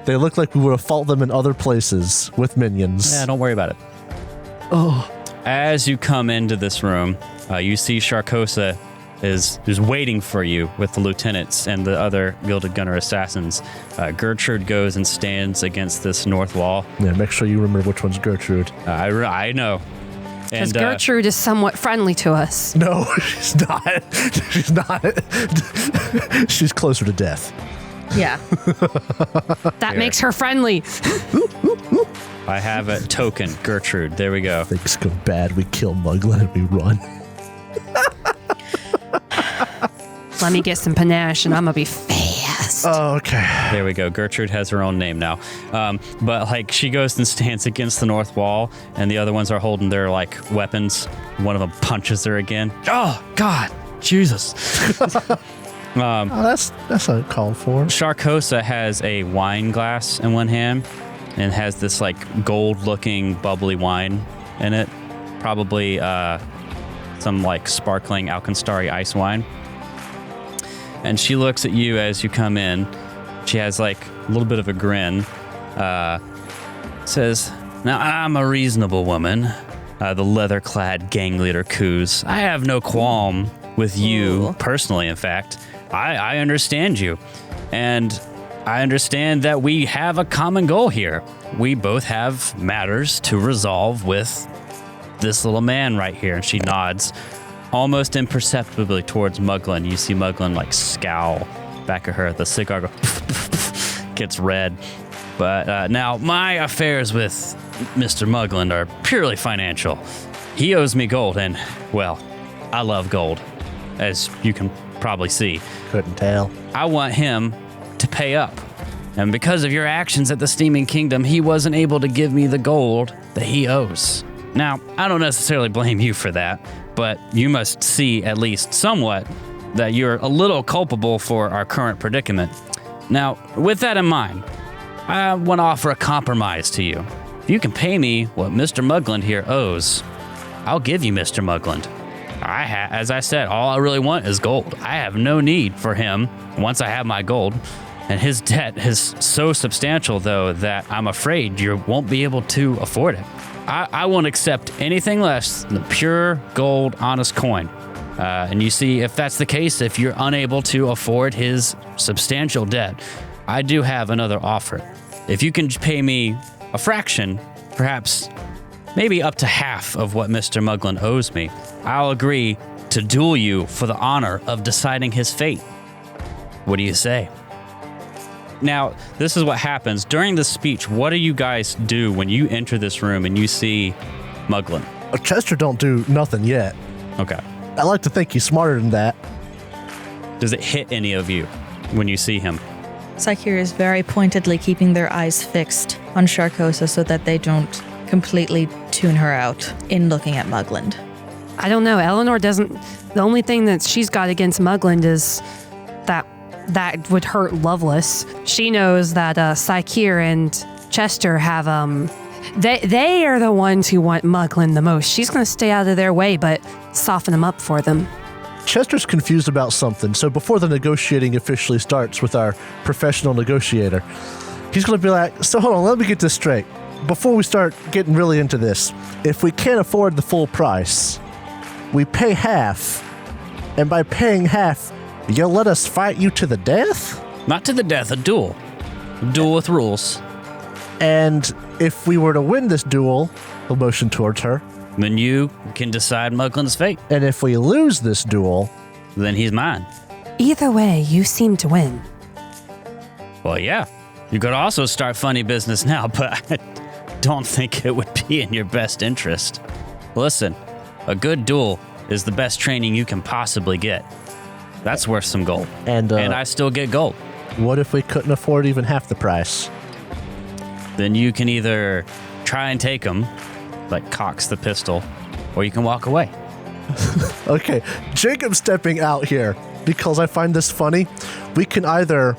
They look like we would have fought them in other places with minions. Yeah, don't worry about it. Oh, As you come into this room, you see Sharkosa is waiting for you with the lieutenants and the other Gilded Gunner assassins. Gertrude goes and stands against this north wall. yeah. Make sure you remember which one's Gertrude. I know. Because And Gertrude is somewhat friendly to us. No, she's not. She's not. She's closer to death. Yeah. That makes her friendly. I have a token, Gertrude. There we go. Things go bad. We kill Muglin and we run. Let me get some panache and I'm going to be fast. Oh, okay. There we go. Gertrude has her own name now. But like she goes and stands against the north wall, and the other ones are holding their like weapons. One of them punches her again. Oh God, Jesus! Oh, that's uncalled for. Sharkosa has a wine glass in one hand, and has this like gold-looking bubbly wine in it. Probably some like sparkling Alkenstar ice wine. And she looks at you as you come in. She has like a little bit of a grin. Says, "Now I'm a reasonable woman." The leather-clad gang leader coos. "I have no qualm with you Ooh. personally. In fact, I understand you, and I understand that we have a common goal here. We both have matters to resolve with this little man right here." And she nods. Almost imperceptibly towards Muglin. You see Muglin like scowl back at her. The cigar gets red. But now my affairs with Mr. Muglin are purely financial. He owes me gold, and well, I love gold, as you can probably see. Couldn't tell. I want him to pay up. And because of your actions at the Steaming Kingdom, he wasn't able to give me the gold that he owes. Now, I don't necessarily blame you for that, but you must see at least somewhat that you're a little culpable for our current predicament. Now, with that in mind, I want to offer a compromise to you. If you can pay me what Mr. Muglin here owes, I'll give you Mr. Muglin. As I said, all I really want is gold. I have no need for him once I have my gold. And his debt is so substantial, though, that I'm afraid you won't be able to afford it. I won't accept anything less than pure gold, honest coin. And you see, if that's the case, if you're unable to afford his substantial debt, I do have another offer. If you can pay me a fraction, perhaps maybe up to half of what Mr. Muglin owes me, I'll agree to duel you for the honor of deciding his fate. What do you say? Now, this is what happens. During the speech, what do you guys do when you enter this room and you see Muglin? Chester don't do nothing yet. Okay. I like to think he's smarter than that. Does it hit any of you when you see him? Psyche is very pointedly keeping their eyes fixed on Sharkosa so that they don't completely tune her out in looking at Muglin. I don't know. Eleanor doesn't. The only thing that she's got against Muglin is that would hurt Lovelace. She knows that Psyche and Chester have they are the ones who want Muglin the most. She's going to stay out of their way, but soften them up for them. Chester's confused about something, so before the negotiating officially starts with our professional negotiator, he's going to be like, so hold on, let me get this straight. Before we start getting really into this, if we can't afford the full price, we pay half, and by paying half, you'll let us fight you to the death? Not to the death, a duel. A duel with rules. And if we were to win this duel, he'll motion towards her, Then you can decide Muglin's fate. and if we lose this duel, Then he's mine. Either way, you seem to win. Well, yeah. You could also start funny business now, but I don't think it would be in your best interest. Listen, a good duel is the best training you can possibly get. That's worth some gold. and And I still get gold. What if we couldn't afford even half the price? Then you can either try and take him, like cocks the pistol, or you can walk away. Okay, Jacob's stepping out here because I find this funny. We can either,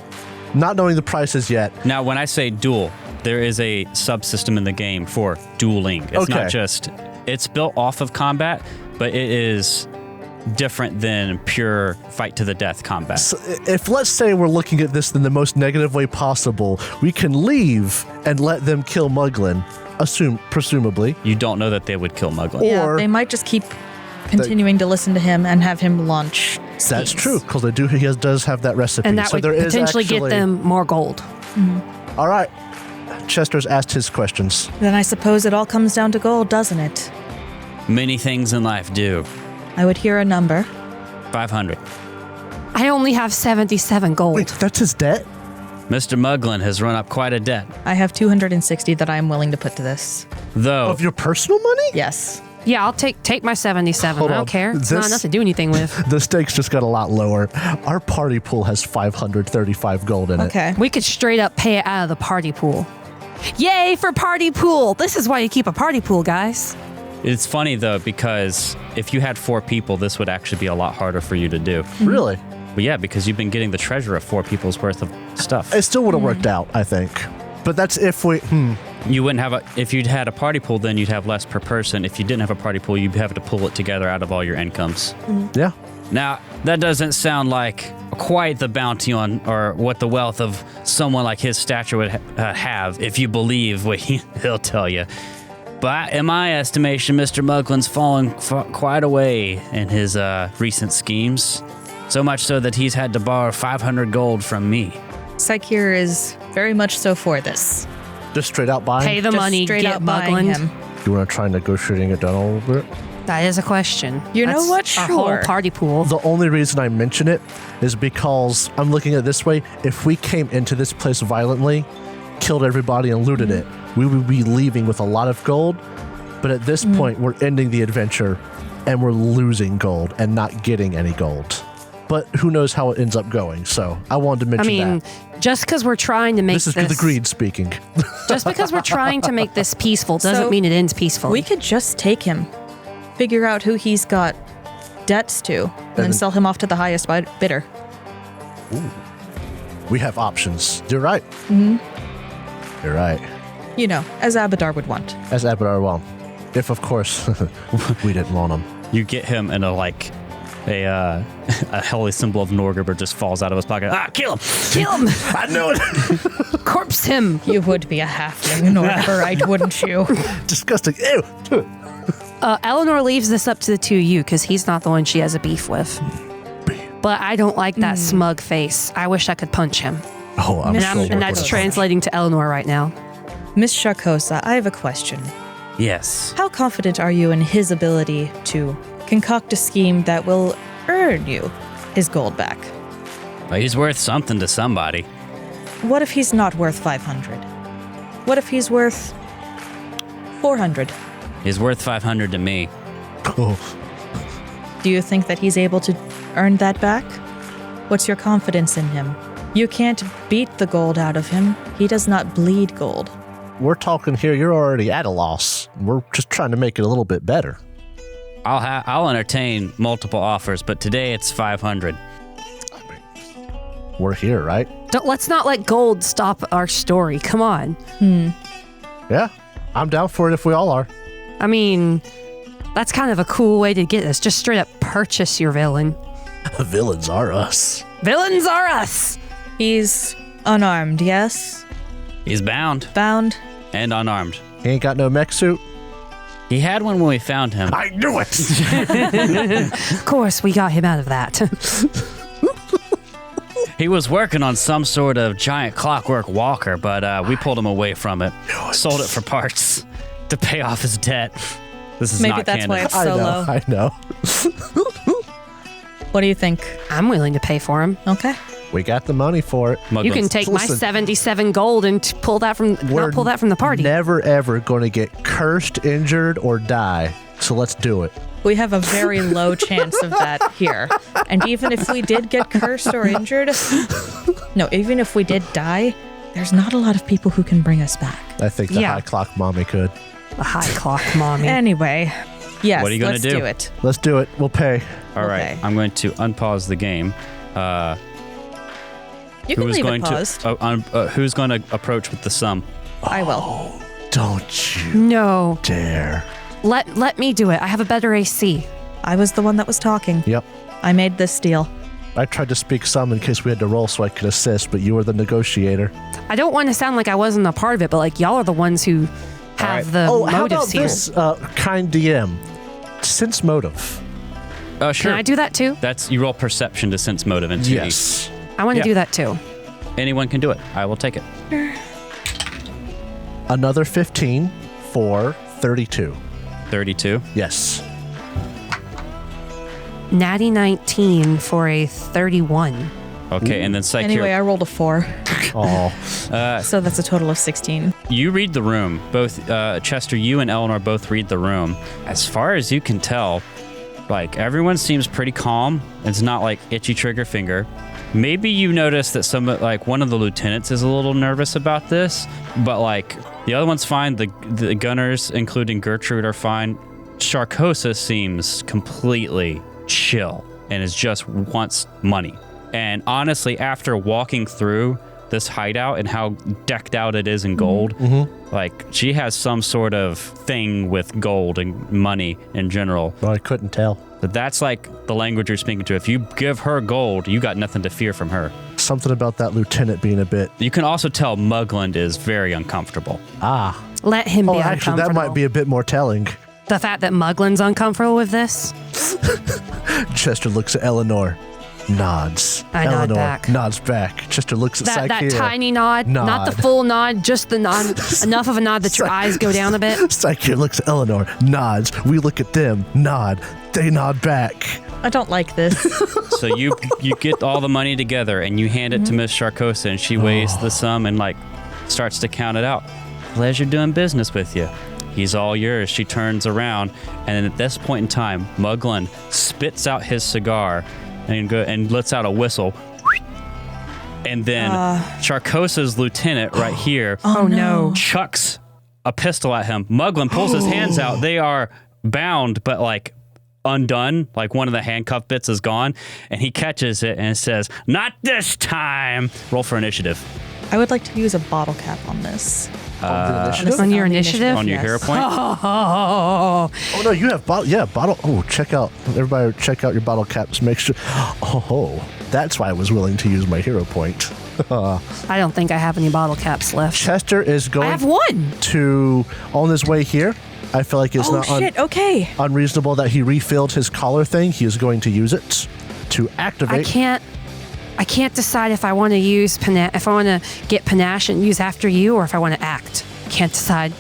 not knowing the prices yet. Now, when I say duel, there is a subsystem in the game for dueling. It's Okay. not just, it's built off of combat, but it is different than pure fight to the death combat. So if let's say we're looking at this in the most negative way possible, we can leave and let them kill Muglin, presumably. You don't know that they would kill Muglin. Yeah, Or- they might just keep continuing to listen to him and have him launch schemes. That's true, because does have that recipe. And that so would there is potentially get actually- them more gold. All right, Chester's asked his questions. Then I suppose it all comes down to gold, doesn't it? Many things in life do. I would hear a number. 500. I only have 77 gold. Wait, that's his debt? Mr. Muglin has run up quite a debt. I have 260 that I am willing to put to this. Though, Of your personal money? Yes. Yeah, I'll take my 77. Hold I on. don't care. It's not This- enough to do anything with. The stakes just got a lot lower. Our party pool has 535 gold in it. Okay. We could straight up pay it out of the party pool. Yay for party pool! This is why you keep a party pool, guys. it's funny though, because if you had 4 people, this would actually be a lot harder for you to do. Really? But yeah, because you've been getting the treasure of 4 people's worth of stuff. It still would have worked out, I think. But that's if we... You wouldn't have if you'd had a party pool, then you'd have less per person. If you didn't have a party pool, you'd have to pull it together out of all your incomes. Yeah. Now, that doesn't sound like quite the bounty on, or what the wealth of someone like his stature would have, if you believe what he'll tell you. But in my estimation, Mr. Muglin's fallen quite a way in his recent schemes. So much so that he's had to borrow 500 gold from me. Saikir is very much so for this. Just straight out buying? Pay the Just money, straight get out buying Mugland. him. You want to try negotiating it down a little bit? That is a question. You know That's what? Our whole Sure. party pool. The only reason I mention it is because I'm looking at it this way. If we came into this place violently, killed everybody and looted it, we would be leaving with a lot of gold. But at this point, we're ending the adventure and we're losing gold and not getting any gold. But who knows how it ends up going. So I wanted to I mention mean, that. just because we're trying to make This is the greed speaking. just because we're trying to make this peaceful doesn't So, mean it ends peacefully. We could just take him, figure out who he's got debts to, and then then- sell him off to the highest bidder. We have options. You're right. Mm-hmm. You're right. You know, as Abadar would want. As Abadar will. If, of course, we didn't want him. You get him in a holy symbol of Norgriber just falls out of his pocket. Ah, kill him! Kill him! I knew it. Corpse him! You would be a halfling Norberite, wouldn't you? Disgusting. Ew. Eleanor leaves this up to the two of you because he's not the one she has a beef with. But I don't like that smug face. I wish I could punch him. Oh, I'm And sure I'm- we're And that's gonna- translating to Eleanor right now. Miss Sharkosa, I have a question. Yes. How confident are you in his ability to concoct a scheme that will earn you his gold back? But he's worth something to somebody. What if he's not worth 500? What if he's worth 400? He's worth 500 to me. Oh, Do you think that he's able to earn that back? What's your confidence in him? You can't beat the gold out of him. He does not bleed gold. we're talking here. You're already at a loss. We're just trying to make it a little bit better. I'll entertain multiple offers, but today it's 500. We're here, right? Let's not let gold stop our story. Come on. Yeah. I'm down for it if we all are. I mean, that's kind of a cool way to get this. Just straight up purchase your villain. The villains are us. Villains are us! He's unarmed, yes? He's bound Bound? and unarmed. He ain't got no mech suit. He had one when we found him. I knew it. Of course, we got him out of that. He was working on some sort of giant clockwork walker, but we pulled him away from it. Sold it for parts to pay off his debt. This is Maybe not that's canon. why it's I so know. low. I know. What do you think? I'm willing to pay for him. Okay. We got the money for it. You can take my Listen. 77 gold and pull that from not pull that from the party. Never ever going to get cursed, injured, or die. So let's do it. We have a very low chance of that here. And even if we did get cursed or injured, no, even if we did die, there's not a lot of people who can bring us back. I think the high clock mommy could. The high clock mommy. Anyway, yes, What are you gonna let's do? do it. Let's do it. We'll pay. All right, Okay. I'm going to unpause the game. You can Who is leave going it paused. to who's going to approach with the sum? I will. Don't you No. dare. Let me do it. I have a better AC. I was the one that was talking. Yep. I made this deal. I tried to speak some in case we had to roll so I could assist, but you were the negotiator. I don't want to sound like I wasn't a part of it, but like y'all are the ones who have the Oh, how about motives here. this, kind DM? Sense motive. Sure. Can I do that too? That's you roll perception to sense motive in 2D. Yes. I want to Yeah. do that too. Anyone can do it. I will take it. Another 15 for 32. 32. Yes. Natty 19 for a 31. Okay, and then Psyche. Anyway, I rolled a 4. Oh. So that's a total of 16. You read the room. Both Chester, you and Eleanor both read the room. As far as you can tell, like everyone seems pretty calm. It's not like itchy trigger finger. Maybe you notice that one of the lieutenants is a little nervous about this, but like the other one's fine. The gunners, including Gertrude, are fine. Sharkosa seems completely chill and just wants money. And honestly, after walking through this hideout and how decked out it is in gold, like she has some sort of thing with gold and money in general. Well, I couldn't tell. But that's like the language you're speaking to. If you give her gold, you got nothing to fear from her. Something about that lieutenant being a bit... You can also tell Mugland is very uncomfortable. Ah. Let him be Oh, actually, that uncomfortable. might be a bit more telling. The fact that Muglin's uncomfortable with this? Chester looks at Eleanor. Nods. I nod Eleanor back. nods back. Chester looks at That Psyche. tiny nod, not the full nod, just the nod, enough of a nod that your eyes go down a bit. Psyche looks at Eleanor, nods. We look at them, nod. They nod back. I don't like this. So you get all the money together and you hand it to Miss Sharkosa, and she weighs the sum and like starts to count it out. Pleasure doing business with you. He's all yours. She turns around, and then at this point in time, Mugland spits out his cigar and lets out a whistle. And then Sharkosa's lieutenant right here Oh no. chucks a pistol at him. Mugland pulls his hands out. They are bound, but like undone. Like one of the handcuff bits is gone. And he catches it and says, "Not this time." Roll for initiative. I would like to use a bottle cap on this. On your initiative? On your hero point. Oh, Oh no, you have bottle. Yeah, bottle. Oh, check out everybody. Check out your bottle caps. Make sure. Oh, that's why I was willing to use my hero point. I don't think I have any bottle caps left. Chester is I going have one. to on his way here. I feel like it's Oh not shit, okay. unreasonable that he refilled his collar thing. He is going to use it to activate. I can't decide if I want to use if I want to get panache and use after you, or if I want to act. Can't decide.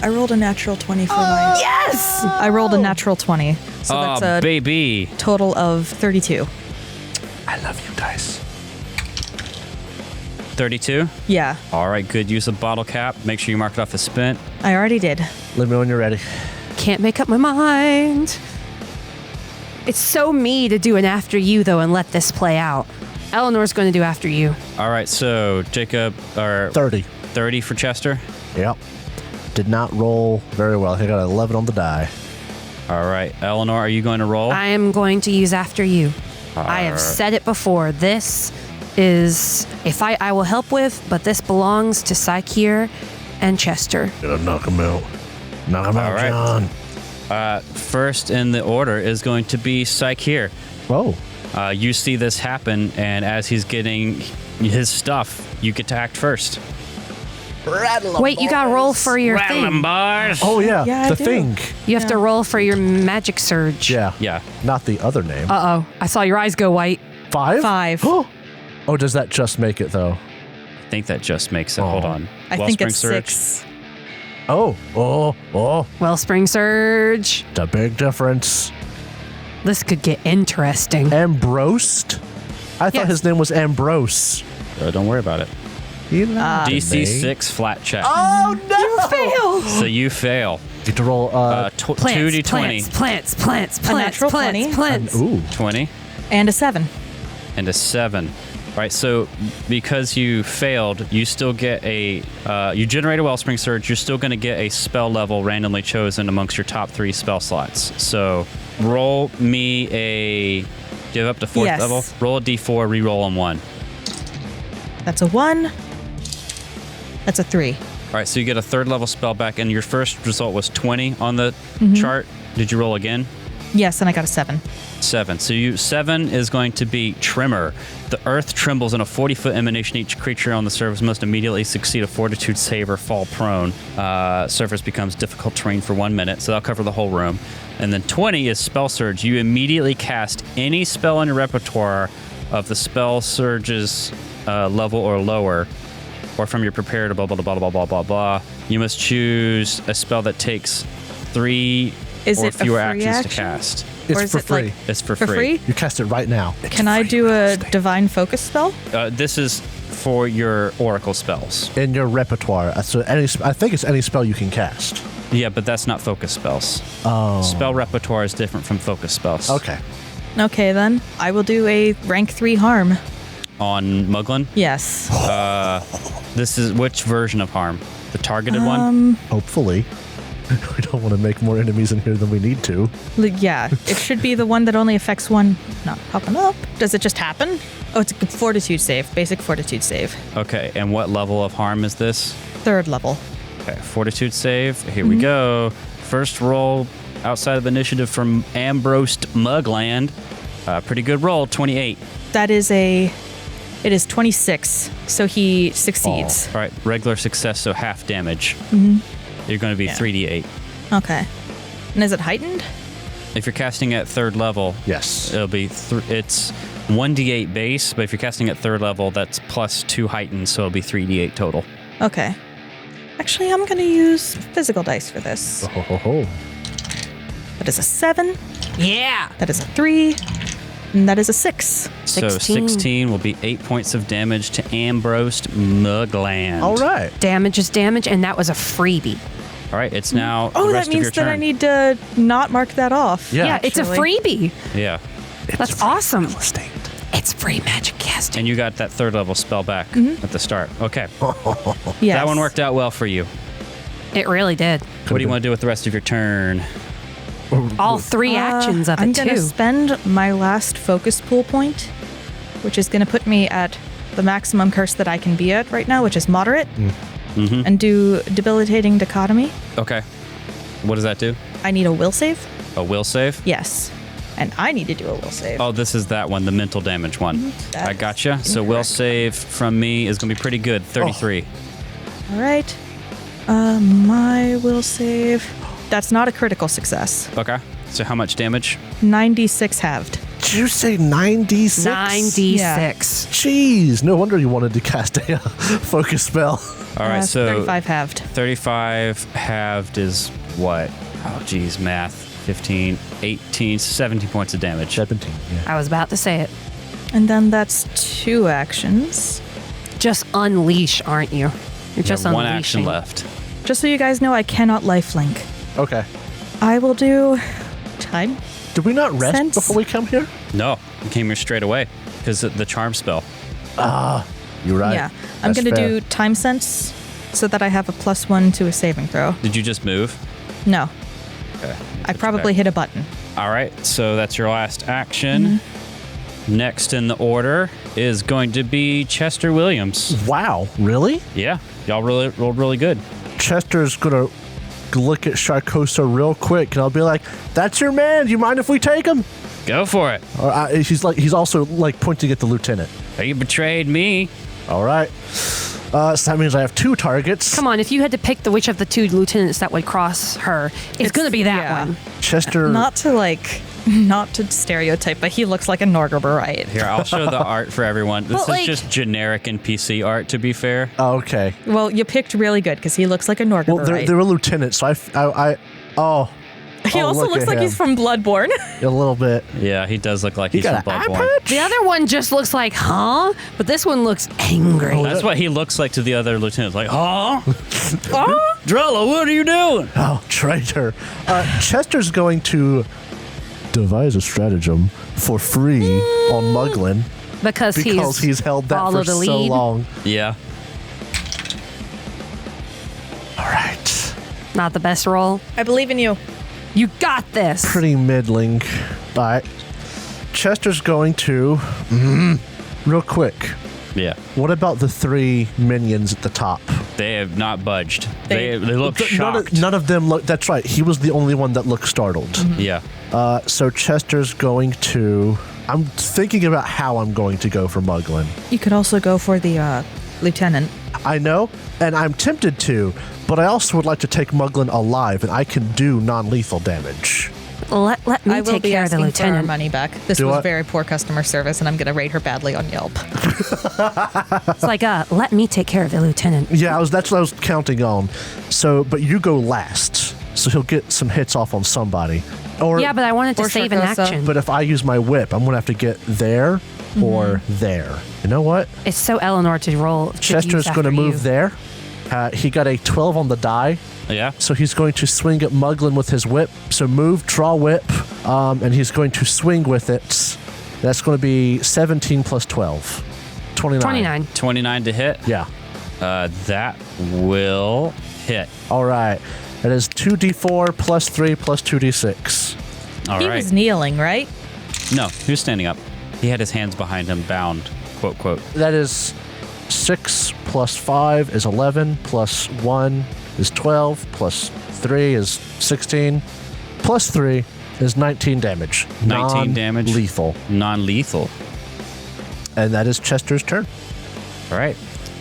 I rolled a natural 20 for mine. Yes. I rolled a natural 20. So that's a Baby. total of 32. I love you, dice. 32. Yeah, All right, good use of bottle cap. Make sure you mark it off as spent. I already did. Let me know when you're ready. Can't make up my mind. It's so me to do an after you though, and let this play out. Eleanor's going to do after you. All right, so Jacob, or 30. 30 for Chester. Yep. Did not roll very well. I got an 11 on the die. All right, Eleanor, are you going to roll? I am going to use after you. I have said it before. This is a fight I will help with, but this belongs to Psyche and Chester. Gonna knock him out. Knock him out, right. John. First in the order is going to be Psyche. Oh. You see this happen, and as he's getting his stuff, you get to act first. Wait, you got to roll for your Rattle 'em, thing. boys. Oh, yeah. Yeah, I the do. thing. You have to roll for your magic surge. Yeah. Yeah. Not the other name. Uh-oh. I saw your eyes go white. 5? 5. Oh, does that just make it, though? I think that just makes it. Hold on. I think Wellspring it's Surge. 6. Oh. Wellspring surge. The big difference. This could get interesting. Ambrosed? I thought Yes. his name was Ambrose. Don't worry about it. He lied to DC me. 6 flat check. Oh, no! Fail. So you fail. Get to roll 2d20. Plants. natural 20. ooh. 20 And a 7. and a 7. All right, so because you failed, you still get you generate a Wellspring Surge, you're still going to get a spell level randomly chosen amongst your top 3 spell slots. So roll me give up to 4th level, roll a d4, re-roll on 1. That's a 1. That's a 3. All right, so you get a 3rd level spell back, and your first result was 20 on the chart. Did you roll again? Yes, and I got a 7. 7. So 7 is going to be Tremor. The earth trembles in a 40-foot emanation. Each creature on the surface must immediately succeed a fortitude save or fall prone. Surface becomes difficult terrain for 1 minute, so that'll cover the whole room. And then 20 is Spell Surge. You immediately cast any spell in your repertoire of the Spell Surge's level or lower, or from your prepared blah, blah, blah, blah, blah, blah, blah. You must choose a spell that takes 3 or fewer actions to cast. It's for free. It's for free? You cast it right now. Can I do a Divine Focus spell? This is for your Oracle spells. In your repertoire. So I think it's any spell you can cast. Yeah, but that's not focus spells. Oh. Spell repertoire is different from focus spells. Okay. Okay, then. I will do a rank 3 harm. On Muglin? Yes. This is which version of harm? The targeted one? Hopefully. We don't want to make more enemies in here than we need to. Yeah, it should be the one that only affects one. Not popping up. Does it just happen? Oh, it's a fortitude save. Basic fortitude save. Okay, and what level of harm is this? 3rd level. Okay, fortitude save. Here we go. First roll outside of initiative from Ambrosed Mugland. Pretty good roll, 28. It is 26, so he succeeds. All right, regular success, so half damage. You're going to be 3d8. Okay. And is it heightened? If you're casting at 3rd level, Yes. it'll be it's 1d8 base, but if you're casting at 3rd level, that's plus 2 heightened, so it'll be 3d8 total. Okay. Actually, I'm going to use physical dice for this. Oh. That is a 7. Yeah. That is a 3. And that is a 6. So 16 will be 8 points of damage to Ambrosed Mugland. All right. Damage is damage, and that was a freebie. All right, it's now Oh, the that rest of your means that turn. I need to not mark that off. Yeah. It's a actually. freebie. Yeah, That's awesome. Estate. It's free magic casting. and you got that 3rd level spell back at the start. Okay, Yes. that one worked out well for you. It really did. What do you want to do with the rest of your turn? All 3 actions of I'm it, going to too. spend my last focus pool point, which is going to put me at the maximum curse that I can be at right now, which is moderate, and do debilitating dichotomy. Okay, what does that do? I need a will save. A will save? Yes. And I need to do a will save. Oh, this is that one, the mental damage one. I That's gotcha. So will incorrect. save from me is going to be pretty good, 33. All right. My will save. That's not a critical success. Okay, so how much damage? 96 halved. Did you say 96? 96. Jeez, no wonder you wanted to cast a focus spell. All right, so 35 halved. 35 halved is what? Oh, geez, math. 15, 18, 17 points of damage. 17, yeah. I was about to say it. And then that's 2 actions. Just unleash, aren't you? You're just You have one unleashing. action left. Just so you guys know, I cannot lifelink. Okay. I will do time. Did we not rest Sense. before we come here? No, you came here straight away because of the charm spell. You're right. Yeah. I'm That's going to fair. do time sense so that I have a +1 to a saving throw. Did you just move? No. Okay. I probably hit a button. All right, so that's your last action. Next in the order is going to be Chester Williams. Wow, really? Yeah, y'all really rolled really good. Chester's gonna look at Sharkosa real quick, and I'll be like, "That's your man. Do you mind if we take him?" Go for it. Or he's also like pointing at the lieutenant. You betrayed me. All right. So that means I have 2 targets. Come on, if you had to pick which of the 2 lieutenants that would cross her, it's going to be that yeah. one. Chester. Not to stereotype, but he looks like a Norgerberite. Here, I'll show the art for everyone. This But, is just generic NPC art, to be fair. Oh, okay. Well, you picked really good because he looks like a Well, Norgerberite. they're a lieutenant, so he also look looks at like him. he's from Bloodborne. a little bit. Yeah, he does look like He he's from got an eye Bloodborne. patch? The other one just looks like, huh? But this one looks angry. That's what he looks like to the other lieutenants. Like, huh? Drella, what are you doing? Oh, traitor. Chester's going to devise a stratagem for free on Muglin Because he's held that for followed the so lead. long. Yeah. All right. Not the best roll. I believe in you. You got this. Pretty middling. All right. Chester's going to... real quick. Yeah. What about the 3 minions at the top? They have not budged. They look None shocked. none of them look... That's right. He was the only one that looked startled. Yeah. So Chester's going to... I'm thinking about how I'm going to go for Muglin. You could also go for the lieutenant. I know, and I'm tempted to, but I also would like to take Muglin alive, and I can do non-lethal damage. Let me I will take be care of the asking for our lieutenant. money back. This Do was what? very poor customer service, and I'm going to rate her badly on Yelp. It's like, let me take care of the lieutenant. Yeah, that's what I was counting on. So, but you go last, so he'll get some hits off on somebody. Or, Yeah, but I wanted to Or save an Sharkosa. action. but if I use my whip, I'm gonna have to get there or there. You know what? It's so Eleanor to roll. to Chester's use going to after move you. there. He got a 12 on the die, Yeah. so he's going to swing at Muglin with his whip. So move, draw whip, and he's going to swing with it. That's going to be 17 plus 12. 29. 29. 29 to hit. Yeah. That will hit. All right. That is 2d4 plus 3 plus 2d6. All He right. was kneeling, right? No, he was standing up. He had his hands behind him, bound, quote, quote. That is 6 plus 5 is 11, plus 1 is 12, plus 3 is 16, plus 3 is 19 damage. 19 damage. Lethal. Non-lethal. And that is Chester's turn. All right.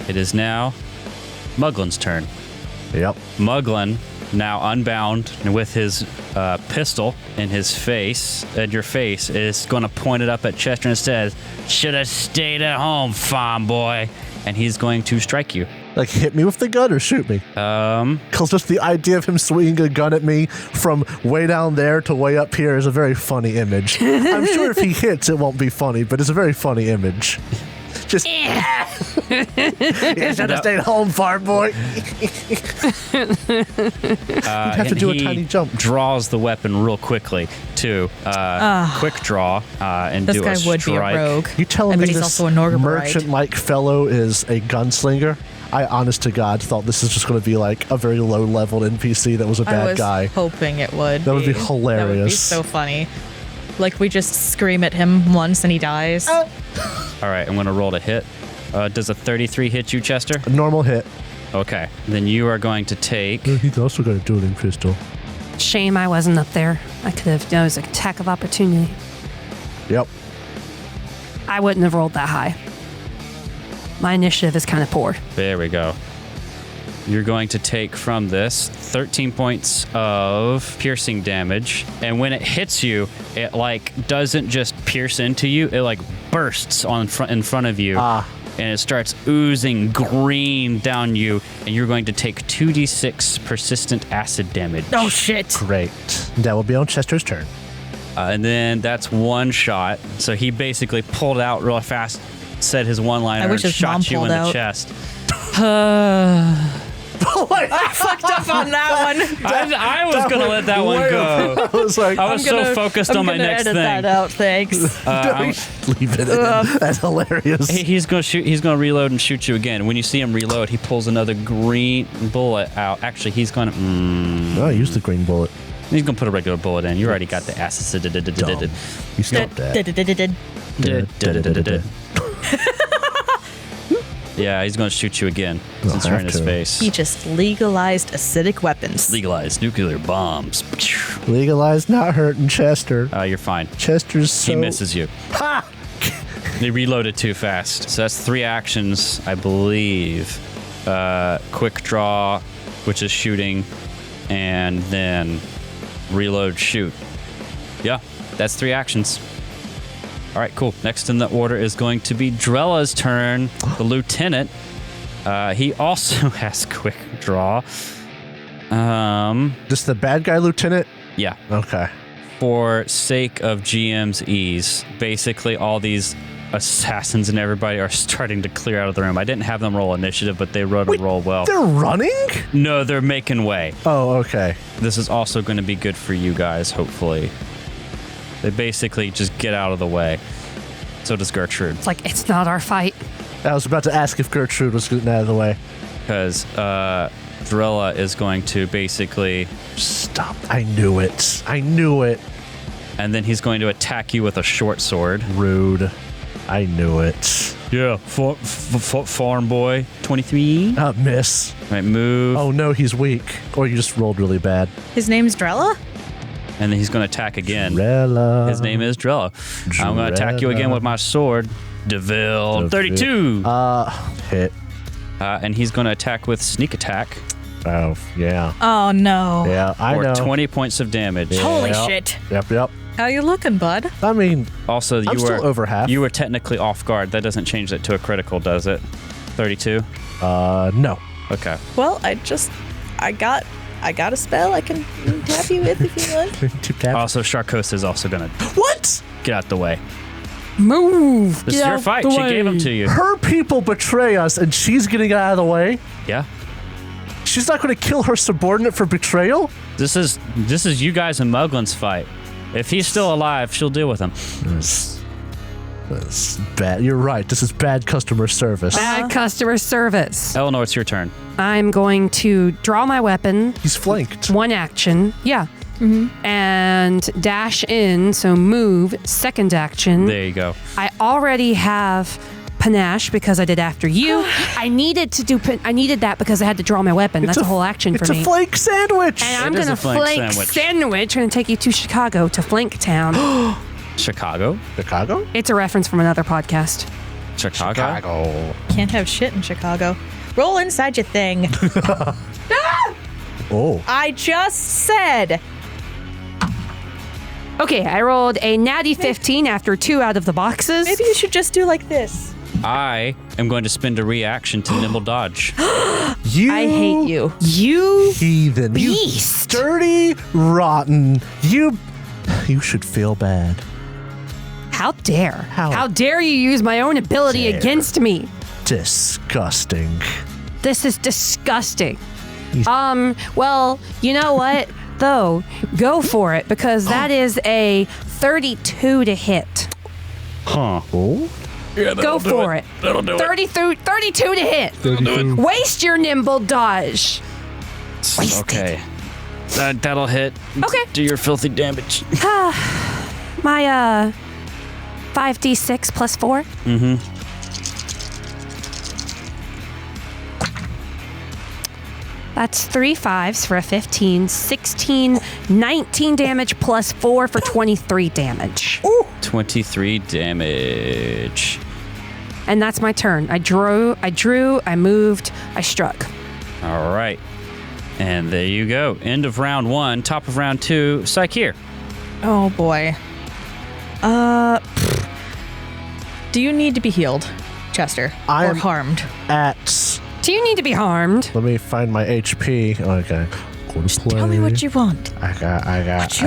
It is now Muglin's turn. Yep. Muglin, now unbound and with his pistol in his face, and your face, is going to point it up at Chester and says, "Should have stayed at home, farm boy." And he's going to strike you. Like, hit me with the gun or shoot me. Because just the idea of him swinging a gun at me from way down there to way up here is a very funny image. I'm sure if he hits, it won't be funny, but it's a very funny image. Just, you should have stayed home, farm boy. You'd have to do a he tiny jump. Draws the weapon real quickly too. Quick draw and This do guy a would be a strike. rogue. You telling I me bet he's this also a Norgrim merchant-like fellow is a gunslinger? I, honest to God, thought this was just going to be like a very low-level NPC that was a I bad was guy. hoping it would. That would be That would be hilarious. so funny. Like we just scream at him once and he dies. All right, I'm going to roll to hit. Does a 33 hit you, Chester? A normal hit. Okay, then you are going to take. He's also got a dueling pistol. Shame I wasn't up there. I could have. It was an attack of opportunity. Yep. I wouldn't have rolled that high. My initiative is kind of poor. There we go. You're going to take from this 13 points of piercing damage, and when it hits you, it like doesn't just pierce into you; it like bursts in front of you, and it starts oozing green down you, and you're going to take 2d6 persistent acid damage. Oh shit. Great. That will be on Chester's turn. And then that's one shot. So he basically pulled out real fast, said his one-liner, I and wish his mom shot you in pulled the out. chest. I fucked up on that one. I was going to let that one go. I was like, I was so focused on my next edit thing. that out, thanks. leave it in. That's hilarious. He's going to shoot. He's going to reload and shoot you again. When you see him reload, he pulls another green bullet out. Actually, he's going to. Oh, use the green bullet. He's going to put a regular bullet in. You already got the acid. Dumb. You stopped that. Yeah, he's going to shoot you again since I'll you're in have his to. face. He just legalized acidic weapons. Legalized nuclear bombs. Legalized not hurting Chester. You're fine. Chester's so... He misses you. Ha! They reloaded too fast. So that's 3 actions, I believe. Quick draw, which is shooting, and then reload, shoot. Yeah, that's 3 actions. All right, cool. Next in the order is going to be Drella's turn. The lieutenant. He also has quick draw. This the bad guy lieutenant? Yeah. Okay. For sake of GM's ease, basically all these assassins and everybody are starting to clear out of the room. I didn't have them roll initiative, but they rolled a roll well. They're running? No, they're making way. Oh, okay. This is also going to be good for you guys, hopefully. They basically just get out of the way. So does Gertrude. It's like, it's not our fight. I was about to ask if Gertrude was getting out of the way. Because Drilla is going to basically... Stop. I knew it. I knew it. And then he's going to attack you with a short sword. Rude. I knew it. Yeah, farm boy. 23. Miss. Right, move. Oh, no, he's weak. Or you just rolled really bad. His name's Drella? And then he's going to attack again. Drella. His name is Drella. I'm going to attack you again with my sword. DeVille. 32. Hit. And he's going to attack with sneak attack. Oh, yeah. Oh, no. Yeah, I or know. 20 points of damage. Holy Yep. shit. Yep. How you looking, bud? I mean, Also, you I'm were still over half. You were technically off guard. That doesn't change that to a critical, does it? 32. no. Okay. Well, I got a spell I can tap you with if you want. Tip tap. Also, Sharkosa is also gonna What? get out the way. Move. This is your fight. She gave him to you. Her people betray us, and she's getting out of the way. Yeah. She's not going to kill her subordinate for betrayal. This is you guys and Muglin's fight. If he's still alive, she'll deal with him. That's bad. You're right. This is bad customer service. Bad customer service. Eleanor, it's your turn. I'm going to draw my weapon. He's flanked. One action. Yeah. And dash in. So move. Second action. There you go. I already have panache because I did after you. I needed that because I had to draw my weapon. That's a whole action for me. It's a flank sandwich. And I'm It is going a to flank flank sandwich. Going to take you to Chicago, to Flank Town. Chicago? Chicago? It's a reference from another podcast. Chicago? Can't have shit in Chicago. Roll inside your thing. Oh. I just said. Okay, I rolled a natty 15 after 2 out of the boxes. Maybe you should just do like this. I am going to spend a reaction to nimble dodge. You. I hate you. You Heathen. beast. You dirty, rotten. You should feel bad. How dare? How How dare you use my own ability dare. against me? Disgusting. This is disgusting. Well, you know what? Though, go for it because that is a 32 to hit. Huh. Oh? Yeah, Go for it. That'll do 32 to hit. Waste your nimble dodge. Waste Okay. That'll hit. Okay. Do your filthy damage. My 5d6 plus 4. That's 3 5s for a 15, 16, 19 damage plus 4 for 23 damage. 23 damage. And that's my turn. I drew, I moved, I struck. All right. And there you go. End of round 1, top of round 2, Psycheer. Oh boy. Do you need to be healed, Chester? Or I'm- harmed? Do you need to be harmed? Let me find my HP. Okay. Tell me what you want. I got. What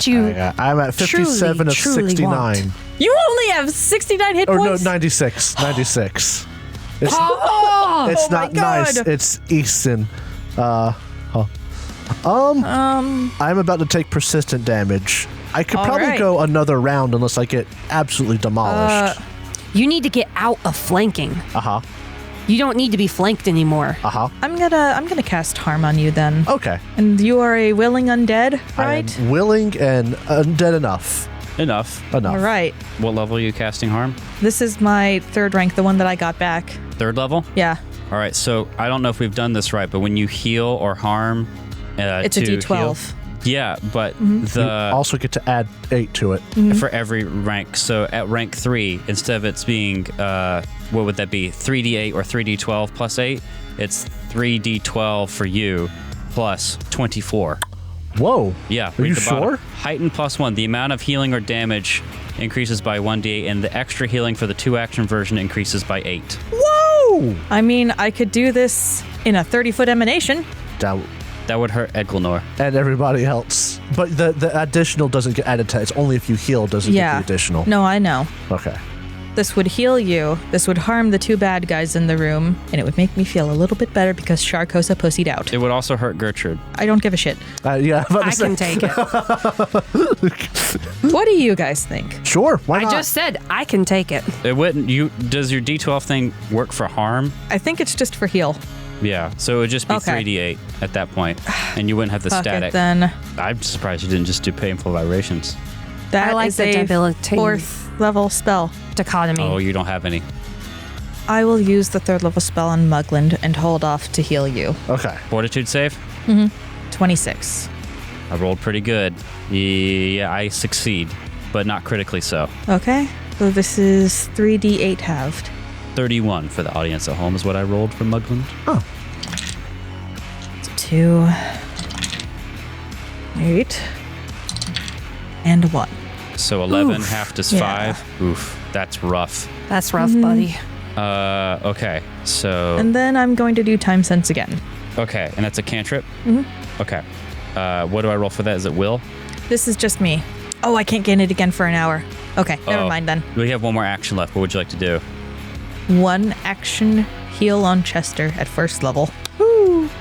you want. I'm at 57 of truly 69. want. You only have 69 hit Or no, points? 96. 96. It's, Oh! it's oh my not nice. God. It's Easton. I'm about to take persistent damage. I could All probably right. go another round unless I get absolutely demolished. You need to get out of flanking. Uh-huh. You don't need to be flanked anymore. Uh-huh. I'm gonna cast harm on you then. Okay. And you are a willing undead, right? I am willing and undead enough. Enough. All right. What level are you casting harm? This is my 3rd rank, the one that I got back. 3rd level? Yeah. All right. So I don't know if we've done this right, but when you heal or harm, It's a to D12. heal- yeah, but You also get to add 8 to it. for every rank. So at rank 3, instead of it's being, what would that be? 3d8 or 3d12 plus 8? It's 3d12 for you plus 24. Whoa. Yeah. Are read you the bottom. sure? Heighten plus 1. The amount of healing or damage increases by 1d8, and the extra healing for the 2-action version increases by 8. Whoa! I mean, I could do this in a 30-foot emanation. That would hurt Edglenor. And everybody else. But the additional doesn't get added to it. It's only if you heal does it get the additional. No, I know. Okay. this would heal you, this would harm the two bad guys in the room, and it would make me feel a little bit better because Sharkosa pussied out. It would also hurt Gertrude. I don't give a shit. Yeah, I can take it. What do you guys think? Sure, why I not? just said I can take it. It wouldn't. Does your D12 thing work for harm? I think it's just for heal. Yeah. So it would just be Okay. 3d8 at that point, and you wouldn't have the Fuck static. it then. I'm surprised you didn't just do painful vibrations. That I like is the a debilitating 4th level spell. dichotomy. Oh, you don't have any. I will use the 3rd level spell on Mugland and hold off to heal you. Okay. Fortitude save. 26. I rolled pretty good. Yeah, I succeed, but not critically so. Okay. So this is 3d8 halved. 31 for the audience at home is what I rolled for Mugland. 2, 8, and 1. So 11 Oof. half is Yeah. 5. Oof, that's rough. That's rough, buddy. Okay, so And then I'm going to do time sense again. okay, and that's a cantrip. Okay, what do I roll for that? Is it will? This is just me. Oh, I can't gain it again for an hour. Okay, never Oh. mind then. We have one more action left. What would you like to do? 1 action heal on Chester at 1st level.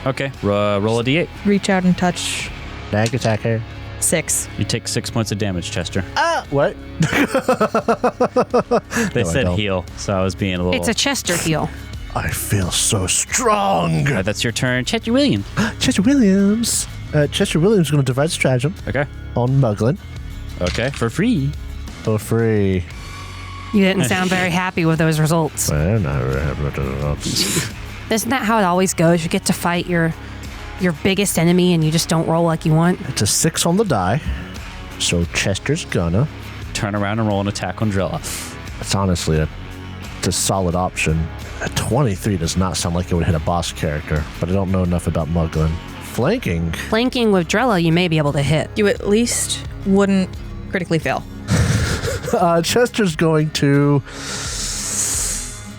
Okay, roll a d8. Reach out and touch Dag attacker. 6. You take 6 points of damage, Chester. What? They No, I said don't. heal, so I was being a little. It's a Chester heal. I feel so strong. That's your turn, Chester Williams. Chester Williams. Chester Williams is going to devise stratagem Okay, on Muglin okay, for free. for free. You didn't sound very happy with those results. Well, no. Isn't that how it always goes? You get to fight your biggest enemy and you just don't roll like you want. It's a 6 on the die. So Chester's gonna. Turn around and roll an attack on Drella. It's honestly it's a solid option. A 23 does not sound like it would hit a boss character, but I don't know enough about Muglin. Flanking. Flanking with Drella, you may be able to hit. You at least wouldn't critically fail. Chester's going to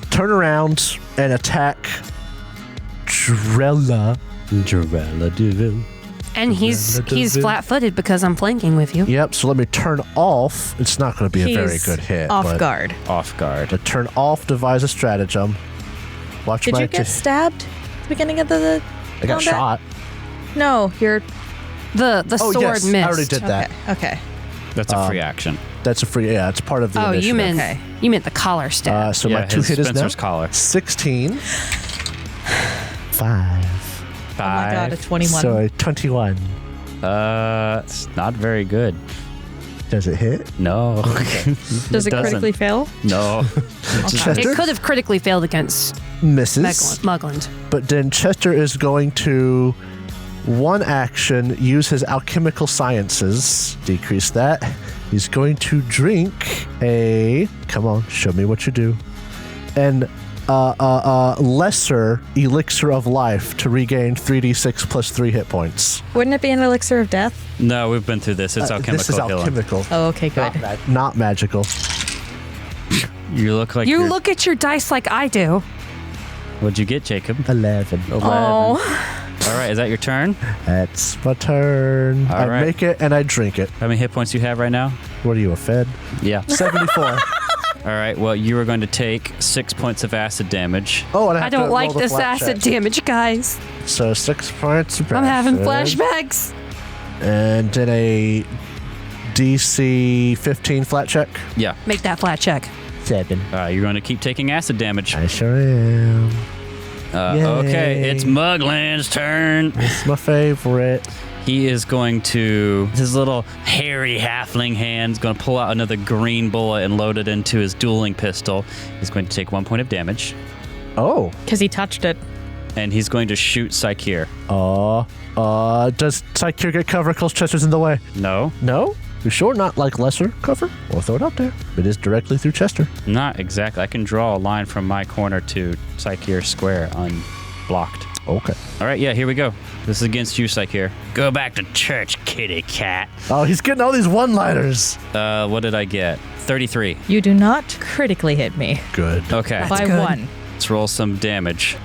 turn around and attack Drella. Drella Deville. And he's flat-footed because I'm flanking with you. Yep, so let me turn off. It's not going to be a very He's good hit. Off but guard. Off guard. To turn off, devise a stratagem. Watch Did my you get stabbed at the beginning of the I got combat? shot. No, you're The Oh, sword yes, missed. I already did that. okay. That's a free action. That's a free, yeah, it's part of the Oh, initiative. you meant Okay. you meant the collar stab. So Yeah, my 2 his hit is now Spencer's collar. 16. 5. Oh my god, a 21. So a 21. It's not very good. Does it hit? No. Does it doesn't. critically fail? No. Chester It could have critically failed against misses. Mugland. But then Chester is going to, 1 action, use his alchemical sciences. Decrease that. He's going to drink a, come on, show me what you do, an lesser elixir of life to regain 3d6 plus 3 hit points. Wouldn't it be an elixir of death? No, we've been through this. It's alchemical This is healing. alchemical. Oh, okay, good. Not magical. You look like You you're- look at your dice like I do. What'd you get, Jacob? 11. 11. Oh, All right, is that your turn? That's my turn. All I right. make it and I drink it. How many hit points you have right now? What are you, a fed? Yeah. 74. All right, well, you are going to take 6 points of acid damage. Oh, and I I have to don't like roll the this flat acid check. damage, guys. So 6 points of I'm having acid. flashbacks. And then a DC 15 flat check. Yeah. Make that flat check. 7. You're going to keep taking acid damage. I sure am. Okay, Yay. it's Muglin's turn. It's my favorite. He is going to, his little hairy halfling hand's going to pull out another green bullet and load it into his dueling pistol. He's going to take 1 point of damage, Oh. because he touched it. and he's going to shoot Psycheer. Does Psycheer get cover because Chester's in the way? No, No? You sure? Not like lesser cover? We'll throw it out there. It is directly through Chester. not exactly. I can draw a line from my corner to Psycheer square unblocked. Okay. All right, yeah, here we go. This is against you, Psycheer. Go back to church, kitty cat. Oh, he's getting all these one-liners. What did I get? 33. You do not critically hit me Good. Okay, by good. 1. let's roll some damage.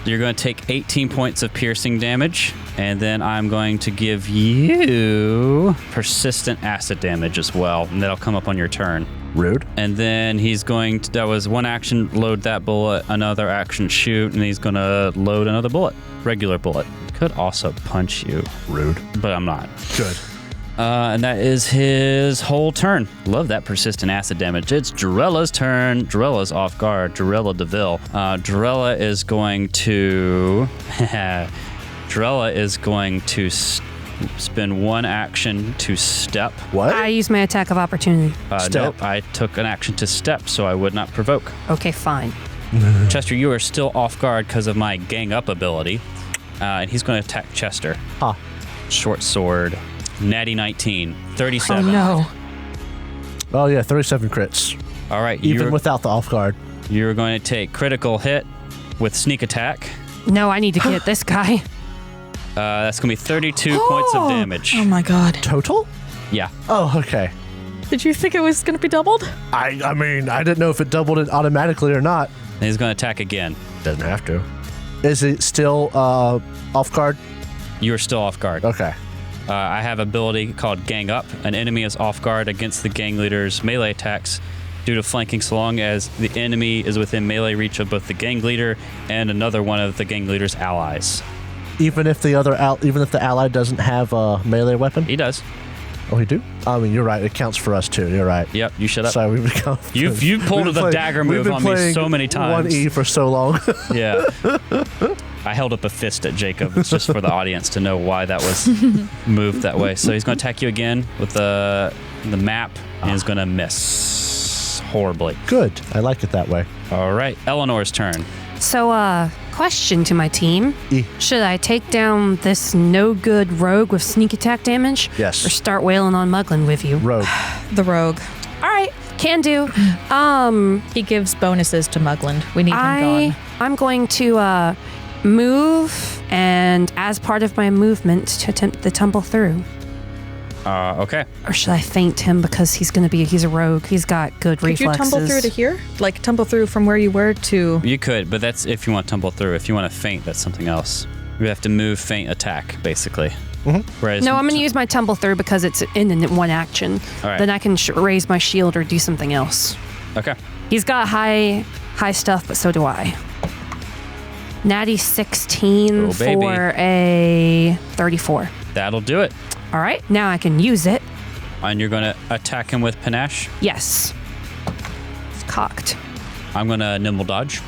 You're going to take 18 points of piercing damage, and then I'm going to give you persistent acid damage as well, and that'll come up on your turn. Rude. And then he's going to, that was one action, load that bullet, another action, shoot, and he's going to load another bullet, regular bullet. Could also punch you. Rude. But I'm not. Good. And that is his whole turn. Love that persistent acid damage. It's Drella's turn. Drella's off guard. Drella DeVille. Drella is going to... Drella is going to spend one action to step. What? I use my attack of opportunity. Step. Nope, I took an action to step, so I would not provoke. Okay, fine. Chester, you are still off guard because of my gang up ability. And he's going to attack Chester. Ah. Short sword. Natty 19. 37. Oh, no. Oh, yeah, 37 crits. All right. Even without the off guard. You're going to take critical hit with sneak attack. No, I need to get this guy. That's going to be 32 points of damage. Oh my god. Total? Yeah. Oh, okay. Did you think it was going to be doubled? I mean, I didn't know if it doubled it automatically or not. And he's going to attack again. Doesn't have to. Is it still off guard? You're still off guard. Okay. I have ability called Gang Up. An enemy is off guard against the gang leader's melee attacks due to flanking so long as the enemy is within melee reach of both the gang leader and another one of the gang leader's allies. Even if the ally doesn't have a melee weapon? He does. Oh, he do? I mean, you're right. It counts for us too. You're right. Yep, you shut up. Sorry, we've become. You've pulled the dagger move on me so many times. 1E for so long. Yeah. I held up a fist at Jacob. It's just for the audience to know why that was moved that way. So he's going to attack you again with the map, and he's going to miss horribly. Good. I like it that way. All right, Eleanor's turn. So, question to my team. Should I take down this no-good rogue with sneak attack damage? Yes. Or start wailing on Muglin with you? Rogue. The rogue. All right, can do. He gives bonuses to Mugland. We need him gone. I'm going to move, and as part of my movement, to attempt to tumble through. Okay. Or should I feint him because he's a rogue. He's got good reflexes. Could you tumble through to here? Like tumble through from where you were to... You could, but that's if you want to tumble through. If you want to feint, that's something else. You have to move, feint, attack, basically. Mm-hmm. Whereas No, I'm going to use my tumble through because it's in one action. All right. Then I can raise my shield or do something else. Okay. He's got high stuff, but so do I. Natty 16 for a 34. That'll do it. All right, now I can use it. And you're going to attack him with panache? Yes. It's cocked. I'm going to nimble dodge.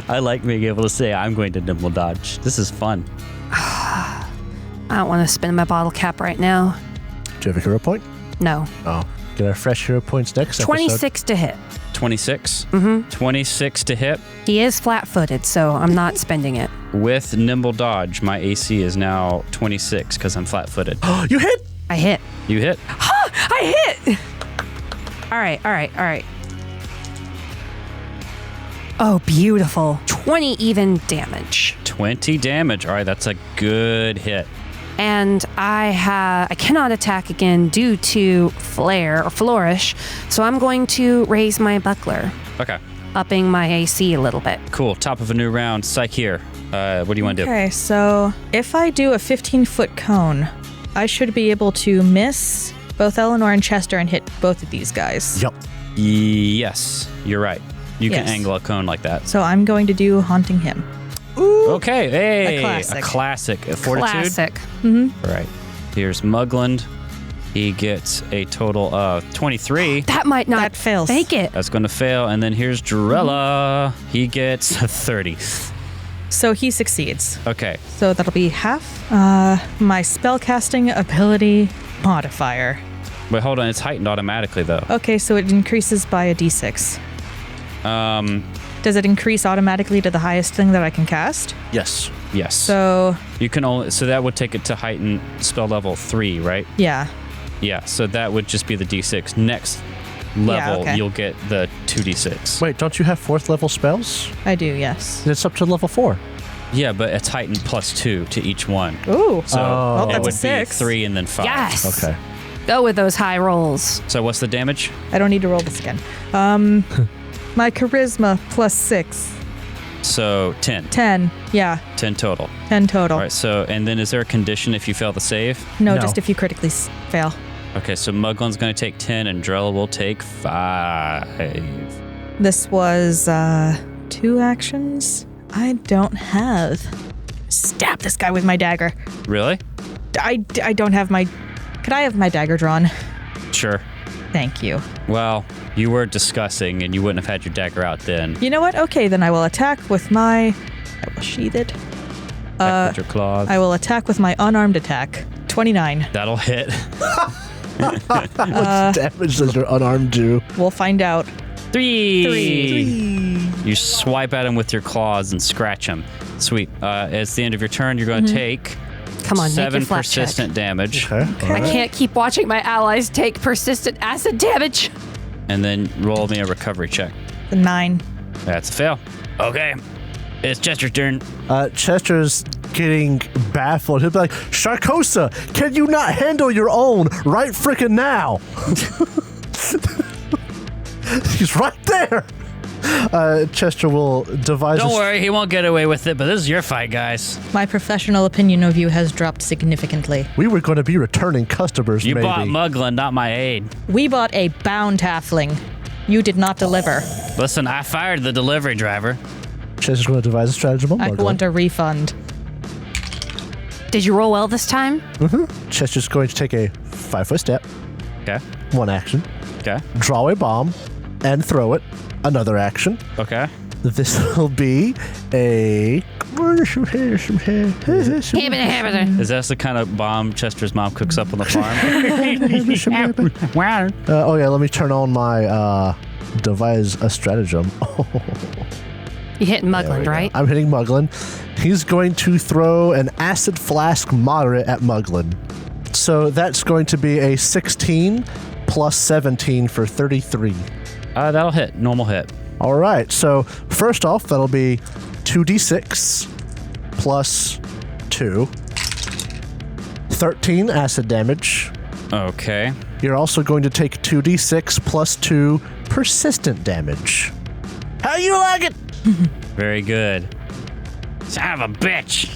I like being able to say I'm going to nimble dodge. This is fun. I don't want to spin my bottle cap right now. Do you have a hero point? No. Oh. Get our fresh hero points next episode. 26 to hit. 26? Mm-hmm. 26 to hit. He is flat-footed, so I'm not spending it. With nimble dodge, my AC is now 26 because I'm flat-footed. You hit? I hit. You hit? I hit! All right. Oh, beautiful. 20 even damage. 20 damage. All right, that's a good hit. And I cannot attack again due to flare or flourish, so I'm going to raise my buckler, Okay. upping my AC a little bit. Cool. Top of a new round. Psych here. What do you want to do? Okay, so if I do a 15-foot cone, I should be able to miss both Eleanor and Chester and hit both of these guys. Yep. Yes, you're right. You can Yes. angle a cone like that. So I'm going to do Haunting Him. Okay, hey, A classic. Fortitude. Classic. All right. Here's Mugland. He gets a total of 23. That might not That fails. Fake it. That's going to fail. And then here's Drella. He gets 30. So he succeeds. Okay. So that'll be half. My spellcasting ability modifier. Wait, hold on. It's heightened automatically, though. Okay, so it increases by a d6. Does it increase automatically to the highest thing that I can cast? Yes. Yes. So, you can only. So that would take it to heighten spell level 3, right? yeah. Yeah. So that would just be the D6. Next level, okay. you'll get the 2D6. Wait, don't you have 4th level spells? I do, yes. It's up to level 4. Yeah, but it's heightened +2 to each one. Ooh. So Oh. it That's a would 6. be 3 and then 5. Yes. Okay. Go with those high rolls. So what's the damage? I don't need to roll this again. My charisma +6. So 10. 10. Yeah, 10 total. 10 total. All right, so, and then is there a condition if you fail the save? No, No. just if you critically fail. Okay, so Muglin's going to take 10 and Drella will take 5. This was 2 actions. I don't have. Stab this guy with my dagger. Really? I don't have my. Could I have my dagger drawn? Sure. Thank you. Well, you were discussing and you wouldn't have had your dagger out then. You know what? Okay, then I will attack with my. I will sheath it. Back with your claws. I will attack with my unarmed attack. 29. That'll hit. What damage does your unarmed do? We'll find out. 3. You swipe at him with your claws and scratch him. Sweet. It's the end of your turn. You're going to take Come on, make 7 your flat check. persistent damage. Okay. I can't keep watching my allies take persistent acid damage. And then roll me a recovery check. 9. That's a fail. Okay. It's Chester's turn. Chester's getting baffled. He'll be like, Sharkosa, can you not handle your own right frickin' now? He's right there. Chester will devise Don't a worry, he won't get away with it, but this is your fight, guys. My professional opinion of you has dropped significantly. We were going to be returning customers, You maybe. bought Muglin, not my aid. We bought a bound halfling. You did not deliver. Listen, I fired the delivery driver. Chester's going to devise a stratagem on I Muglin. want a refund. Did you roll well this time? Chester's going to take a 5-foot step, Okay. 1 action, Okay. draw a bomb, and throw it. Another action. Okay. This will be a... Is that the kind of bomb Chester's mom cooks up on the farm? oh yeah, let me turn on my devise a stratagem. You hit Mugland, right? I'm hitting Muglin. He's going to throw an acid flask moderate at Muglin. So that's going to be a 16 plus 17 for 33. That'll hit. Normal hit. All right, so first off, that'll be 2d6 plus 2. 13 acid damage. Okay. You're also going to take 2d6 plus 2 persistent damage. How you like it? Very good. Son of a bitch.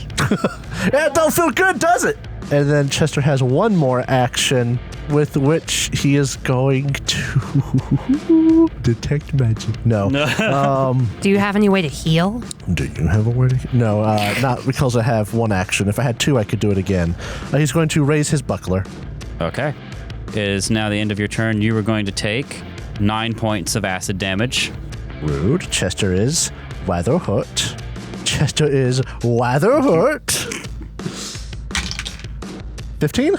That don't feel good, does it? And then Chester has one more action with which he is going to detect magic. No. Do you have any way to heal? Do you have a word? No, not because I have one action. If I had 2, I could do it again. He's going to raise his buckler. Okay. It is now the end of your turn. You were going to take 9 points of acid damage. Rude. Chester is rather hurt. Chester is rather hurt. 15?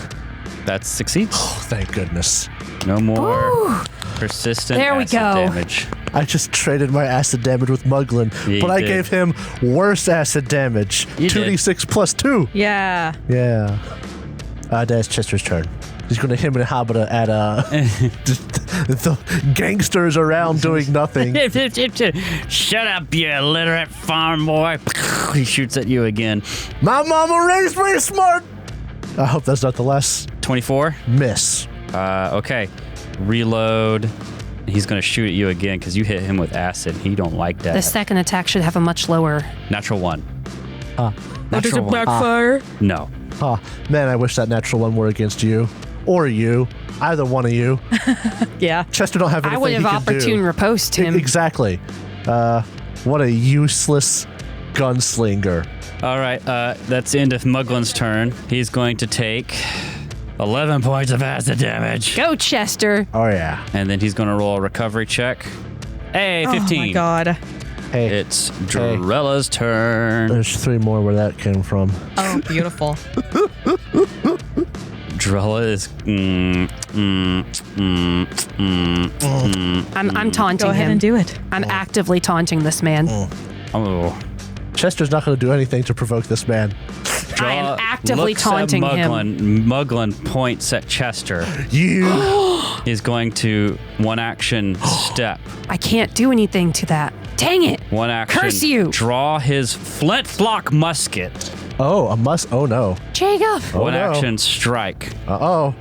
That succeeds. Oh, thank goodness. No more persistent There we acid go. damage. I just traded my acid damage with Muglin, Yeah, but you I did. gave him worse acid damage. You did. 2d6 plus 2. Yeah. Yeah. That's Chester's turn. He's going to him and Habita at the gangsters around doing nothing. Shut up, you illiterate farm boy. He shoots at you again. My mama raised me smart. I hope that's not the last 24. miss. Okay. Reload. He's going to shoot at you again because you hit him with acid. He don't like that. The second attack should have a much lower. Natural 1. Does it backfire? No. Oh, man, I wish that natural one were against you. Or you. Either one of you. Yeah. Chester don't have anything I would have he can opportune do. riposte him. Exactly. What a useless gunslinger. All right. That's the end of Muglin's turn. He's going to take 11 points of acid damage. Go, Chester. Oh, yeah. And then he's going to roll a recovery check. Hey, 15. Oh my god. Hey, It's Drella's turn. there's 3 more where that came from. Oh, beautiful. Drella is. I'm taunting Go ahead him. and do it. I'm actively taunting this man. Oh. Chester's not going to do anything to provoke this man. I am actively looks taunting at him. Muglin. Muglin points at Chester. You. He's going to one action step. I can't do anything to that. Dang it. One action. Curse you. Draw his flintlock musket. Oh, a must. Oh, no. Jacob. One no. action strike. Uh-oh.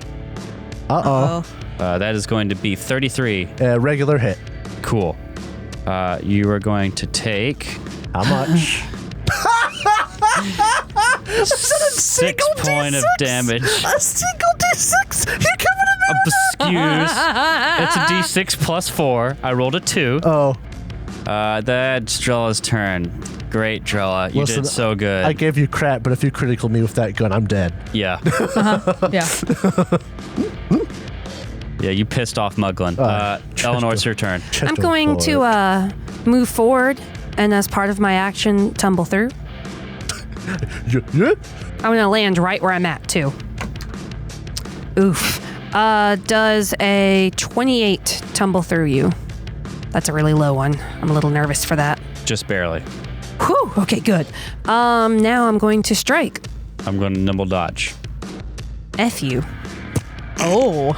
Uh-oh. That is going to be 33. Regular hit. Cool. You are going to take How much? 6 point of damage. A single D6. You're coming at me. Excuse. It's a D6 plus 4. I rolled a 2. Oh. That's Drella's turn. Great, Drella. You Listen, did so good. I gave you crap, but if you critical me with that gun, I'm dead. Yeah. Yeah. Yeah, you pissed off Muglin. Eleanor, it's your turn. I'm going to move forward and as part of my action, tumble through. Yeah. I'm going to land right where I'm at, too. Oof. Does a 28 tumble through you? That's a really low one. I'm a little nervous for that. Just barely. Whew. Okay, good. Now I'm going to strike. I'm going to nimble dodge. F you. Oh.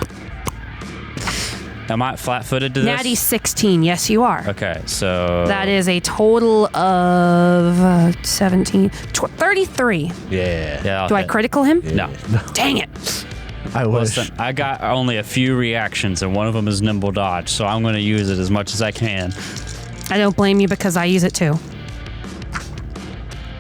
Am I flat-footed to this? Natty 16. Yes, you are. Okay, so... That is a total of 17, 33. Yeah. Yeah, Do I critical him? No. Dang it. I wish. Listen, I got only a few reactions, and one of them is nimble dodge, so I'm going to use it as much as I can. I don't blame you because I use it too.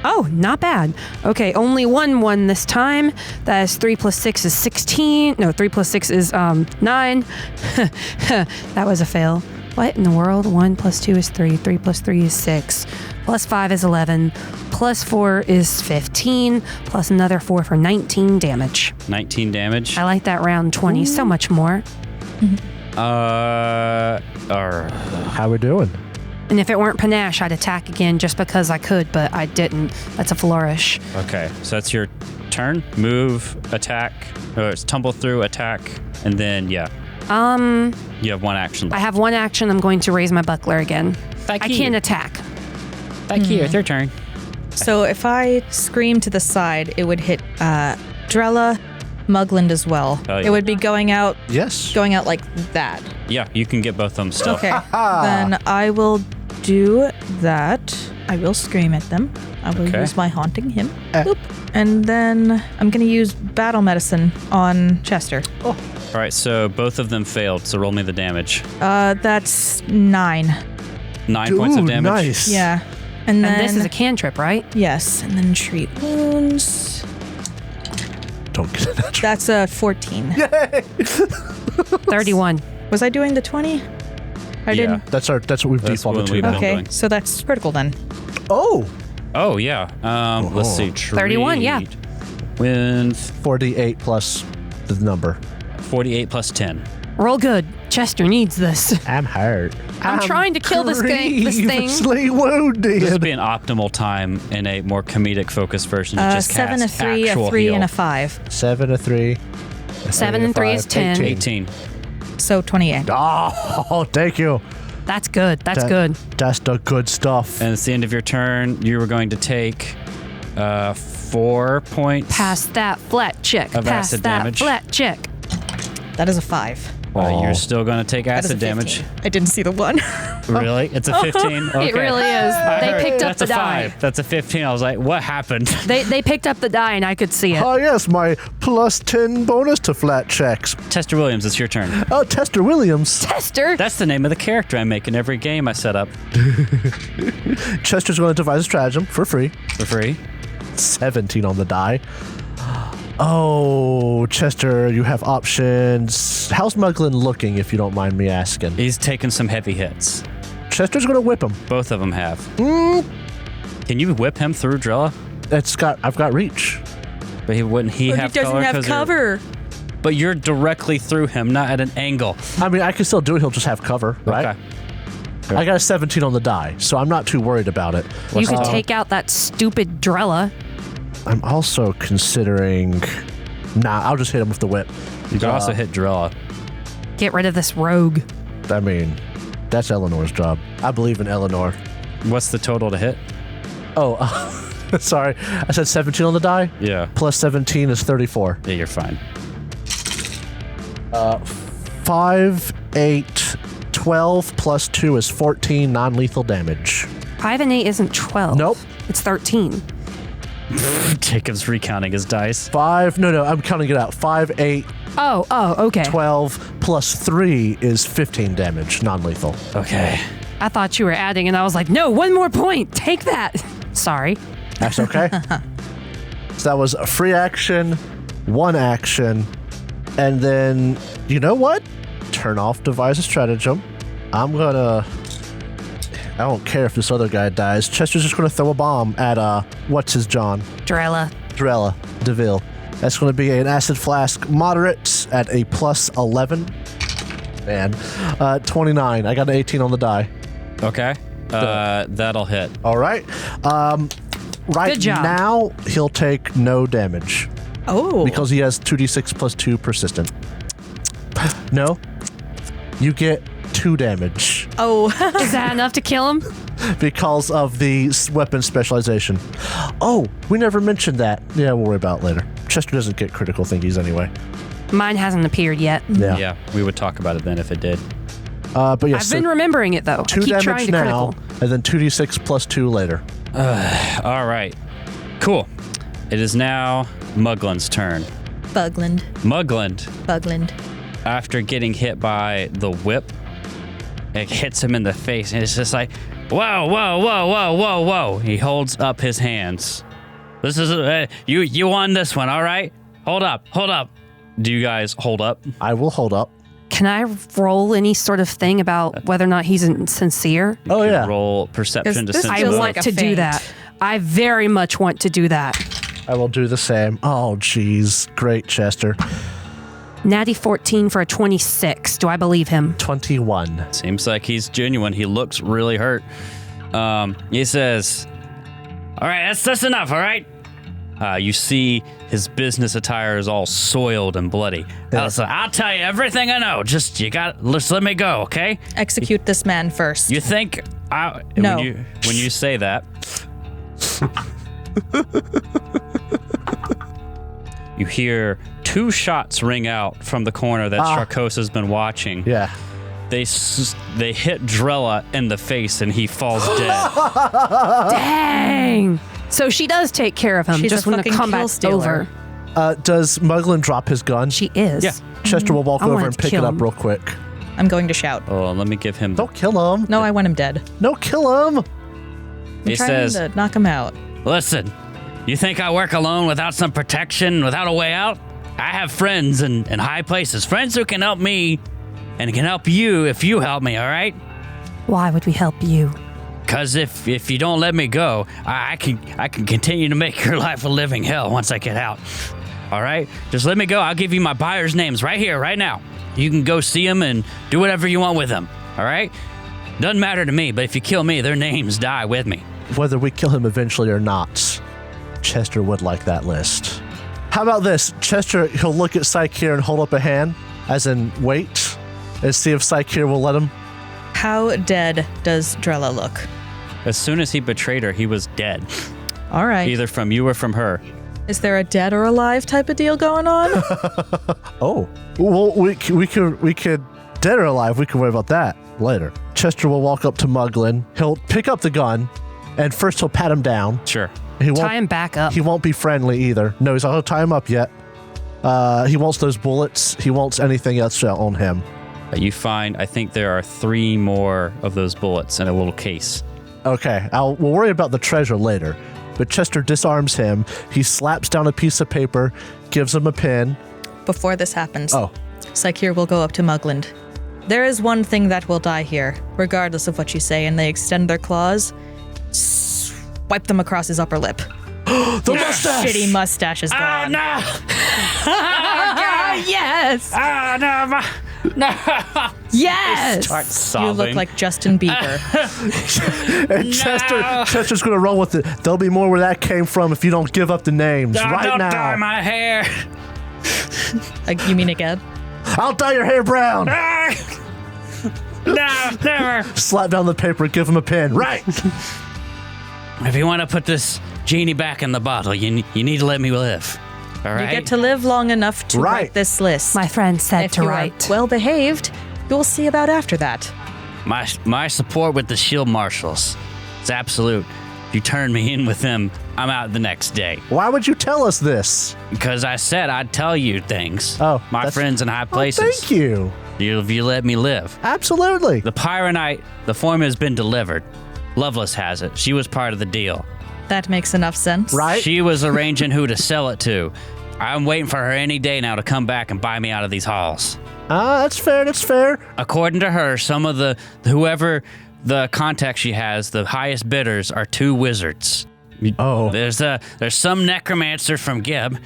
Oh, not bad. Okay, only one this time. That is 3 plus 6 is 16. No, 3 plus 6 is 9. That was a fail. What in the world? 1 plus 2 is 3. 3 plus 3 is 6. Plus 5 is 11. Plus 4 is 15. Plus another 4 for 19 damage. 19 damage. I like that round 20 so much more. How we doing? And if it weren't panache, I'd attack again just because I could, but I didn't. That's a flourish. Okay, so that's your turn. Move, attack, or it's tumble through, attack, and then, yeah. You have one action I left. have one action. I'm going to raise my buckler again. Thank I you. can't attack. Thank you, it's your turn. So if I scream to the side, it would hit Drella, Muglin as well. Oh, yeah. It would be going out Yes. like that. Yeah, you can get both of them still. Okay. Then I will do that. I will scream at them. I will Okay. use my haunting him. Boop. And then I'm going to use battle medicine on Chester. All right, so both of them failed, so roll me the damage. That's 9. 9 points of Ooh, damage. Nice. Yeah. And then And this is a cantrip, right? yes, and then treat wounds. Don't get that. That's a 14. 31. Was I doing the 20? I didn't. That's what we've That's defaulted what to. we've now. been Okay, doing. so that's critical then. Oh, Oh, yeah. Let's see. 31, yeah. With 48 plus the number. 48 plus 10. Roll good. Chester needs this. I'm hurt. I'm trying to kill this thing. grievously wounded. This would be an optimal time in a more comedic focused version to just 7, a cast 3, a actual 3, heal. and a 5. 7, a 3. 7 and 3 is 10. 18. So 28. Oh, thank you. That's good. That's That- good. That's the good stuff. And it's the end of your turn. You were going to take 4 points. Pass that flat check. Of Pass acid that damage. flat check. That is a 5. You're still going to take That is a acid damage. 15. I didn't see the 1. Really? It's a 15? Okay. It really is. I They heard, picked up that's the a die. 5. That's a 15. I was like, what happened? They picked up the die and I could see it. Oh, yes, my plus 10 bonus to flat checks. Tester Williams, it's your turn. Oh, Tester Williams. Chester. That's the name of the character I make in every game I set up Chester's going to devise a stratagem for free. for free. 17 on the die. Oh, Chester, you have options. How's Muglin looking, if you don't mind me asking? He's taken some heavy hits. Chester's going to whip him. Both of them have. Can you whip him through Drella? I've got reach. But wouldn't he have He doesn't color? have 'Cause you're- cover. But you're directly through him, not at an angle. I mean, I can still do it. He'll just have cover, right? Okay. I got a 17 on the die, so I'm not too worried about it. You could take out that stupid Drella. I'm also considering... Nah, I'll just hit him with the whip. You can also hit Drella. Get rid of this rogue. I mean, that's Eleanor's job. I believe in Eleanor. What's the total to hit? Oh, sorry. I said 17 on the die? Yeah. Plus 17 is 34. Yeah, you're fine. 5, 8, 12 plus 2 is 14 non-lethal damage. 5 and 8 isn't 12. Nope. It's 13. Jacob's recounting his dice. 5, no, I'm counting it out. 5, 8, Oh, okay. 12 plus 3 is 15 damage, non-lethal. Okay. I thought you were adding, and I was like, no, one more point. Take that. Sorry. That's okay. So that was a free action, one action, and then, you know what? Turn off devise a stratagem. I don't care if this other guy dies. Chester's just gonna throw a bomb at, what's his John? Drella. DeVille. That's gonna be an acid flask moderate at a plus 11. Man, 29. I got an 18 on the die. Okay. That'll hit. All right. Right Good job. now, he'll take no damage Oh. because he has 2d6 plus 2 persistent. No, you get 2 damage Oh. Is that enough to kill him? because of the weapon specialization. Oh, we never mentioned that. Yeah, we'll worry about it later. Chester doesn't get critical thingies anyway. Mine hasn't appeared yet. Yeah, we would talk about it then if it did. But yeah, I've been remembering it, though. 2 I keep trying damage to now, critical. and then 2d6 plus 2 later. All right. Cool. It is now Muglin's turn. Bugland. Mugland, after getting hit by the whip, it hits him in the face, and it's just like, whoa, whoa, whoa, whoa, whoa, whoa. He holds up his hands. This is, you won this one, all right? Hold up. Do you guys hold up? I will hold up. Can I roll any sort of thing about whether or not he's sincere? Oh, You yeah. roll perception to This sense I feels motive. want like a to do feint. that. I very much want to do that. I will do the same. Oh, jeez. Great, Chester. Natty 14 for a 26. Do I believe him? 21. Seems like he's genuine. He looks really hurt. He says, all right, that's enough, all right? You see his business attire is all soiled and bloody. Yeah. Listen, I'll tell you everything I know. Just let me go, okay? Execute this man first. You think No. when you say that, you hear 2 shots ring out from the corner that Sharkosa's been watching. Yeah. They hit Drella in the face and he falls dead. Dang. So she does take care of him. She's just a when the fucking combat's kill stealer. over. Does Muglin drop his gun? She is. Yeah. Chester will walk I over wanted and to pick it kill up him. real quick. I'm going to shout. Oh, let me give him. Don't kill him. No, I want him dead. No, kill him. He I'm trying says, to knock him out. listen, you think I work alone without some protection, without a way out? I have friends in high places, friends who can help me and can help you if you help me, all right? Why would we help you? Because if you don't let me go, I can continue to make your life a living hell once I get out. All right? Just let me go. I'll give you my buyers' names right here, right now. You can go see them and do whatever you want with them. All right? Doesn't matter to me, but if you kill me, their names die with me. Whether we kill him eventually or not, Chester would like that list. How about this? Chester, he'll look at Psycheer and hold up a hand, as in wait, and see if Psycheer will let him. How dead does Drella look? As soon as he betrayed her, he was dead. All right. Either from you or from her. Is there a dead or alive type of deal going on? Oh, well, we could dead or alive. We can worry about that later. Chester will walk up to Muglin. He'll pick up the gun, and first he'll pat him down. Sure. He Tie won't. him back up. He won't be friendly either. No, he's not gonna tie him up yet. He wants those bullets. He wants anything else on him. You find, I think there are 3 more of those bullets in a little case. Okay, we'll worry about the treasure later. But Chester disarms him. He slaps down a piece of paper, gives him a pen. Before this happens, Oh, Psycheer will go up to Mugland. There is one thing that will die here, regardless of what you say, and they extend their claws, swipe them across his upper lip. the mustache! Shitty mustache is gone. no! Yes. No! Yes. Start You sobbing. look like Justin Bieber. And Chester's gonna roll with it. There'll be more where that came from if you don't give up the names right don't now. dye my hair. You mean again? I'll dye your hair brown. No, never. Slap down the paper, give him a pen. Right. If you want to put this genie back in the bottle, you need to let me live. All right? You get to live long enough to Right. write this list. My friend said if to you write. are well behaved, you'll see about after that. My support with the shield marshals is absolute. If you turn me in with them, I'm out the next day. Why would you tell us this? Because I said I'd tell you things. Oh, my that's- friends in high Oh, places. thank you. If you let me live. Absolutely. The Pyronite, the formula has been delivered. Lovelace has it. She was part of the deal. That makes enough sense. Right? She was arranging who to sell it to. I'm waiting for her any day now to come back and buy me out of these halls. That's fair. That's fair. According to her, some of whoever the contact she has, the highest bidders are 2 wizards. Oh. There's some necromancer from Gib.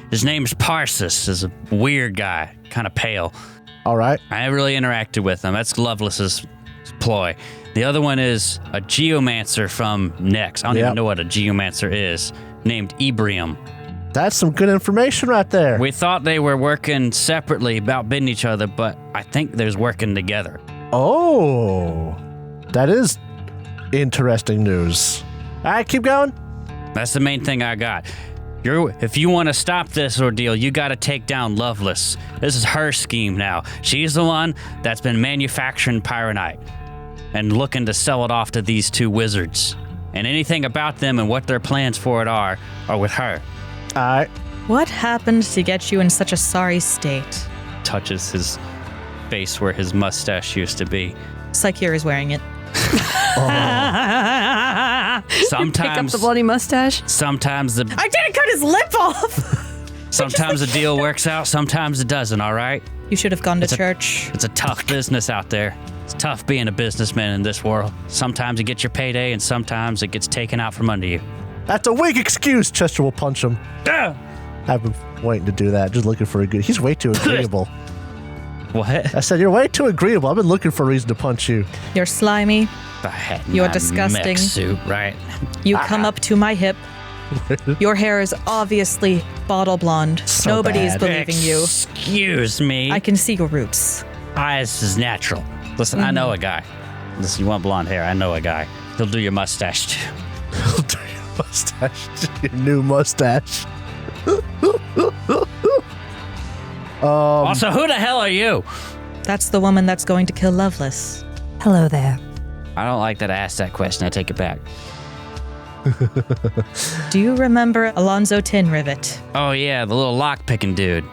His name's Parsis. Is a weird guy, kind of pale. All right. I haven't really interacted with him. That's Lovelace's ploy. The other one is a geomancer from Nex. I don't even know what a geomancer is. Named Ebrium. That's some good information right there. We thought they were working separately about bidding each other, but I think they're working together. Oh, that is interesting news. All right, keep going. That's the main thing I got. If you want to stop this ordeal, you got to take down Lovelace. This is her scheme now. She's the one that's been manufacturing Pyronite and looking to sell it off to these 2 wizards. And anything about them and what their plans for it are with her. All right. What happened to get you in such a sorry state? Touches his face where his mustache used to be. Sakir is wearing it. Sometimes Pick up the bloody mustache. Sometimes I didn't cut his lip off! sometimes the deal works out, sometimes it doesn't, all right? You should have gone to church. It's a tough business out there. It's tough being a businessman in this world. Sometimes you get your payday and sometimes it gets taken out from under you. That's a weak excuse. Chester will punch him. I've been waiting to do that. Just looking for a good. He's way too agreeable. What? I said, you're way too agreeable. I've been looking for a reason to punch you. You're slimy. You're disgusting. Mech suit, right? You come up to my hip. Your hair is obviously bottle blonde. So Nobody is bad. believing you. Excuse me. I can see your roots. This is natural. Listen, I know a guy. Listen, you want blonde hair? I know a guy. He'll do your mustache too. He'll do your mustache. Your new mustache. Also, who the hell are you? That's the woman that's going to kill Lovelace. Hello there. I don't like that I asked that question. I take it back. Do you remember Alonzo Tin Rivet? Oh, yeah, the little lock-picking dude.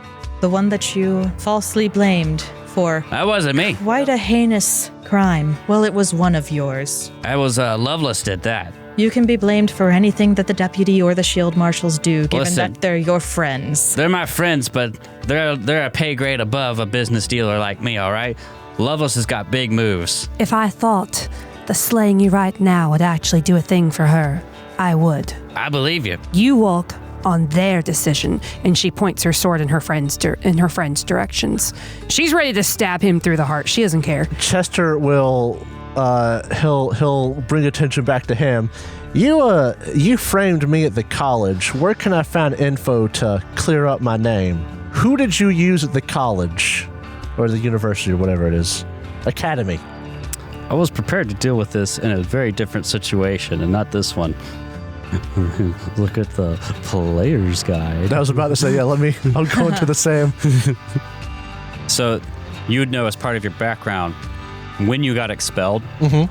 The one that you falsely blamed for That wasn't me. quite a heinous crime. Well, it was one of yours. That was, Lovelace did that. You can be blamed for anything that the deputy or the shield marshals do, given Listen. that they're your friends. They're my friends, but they're a pay grade above a business dealer like me, all right? Lovelace has got big moves. If I thought the slaying you right now would actually do a thing for her, I would. I believe you. You walk on their decision, and she points her sword in her friend's directions. She's ready to stab him through the heart. She doesn't care. Chester will he'll bring attention back to him. You framed me at the college. Where can I find info to clear up my name? Who did you use at the college or the university or whatever it is? Academy. I was prepared to deal with this in a very different situation and not this one. Look at the player's guide. I was about to say, yeah, I'll go into the same. So you'd know as part of your background, when you got expelled,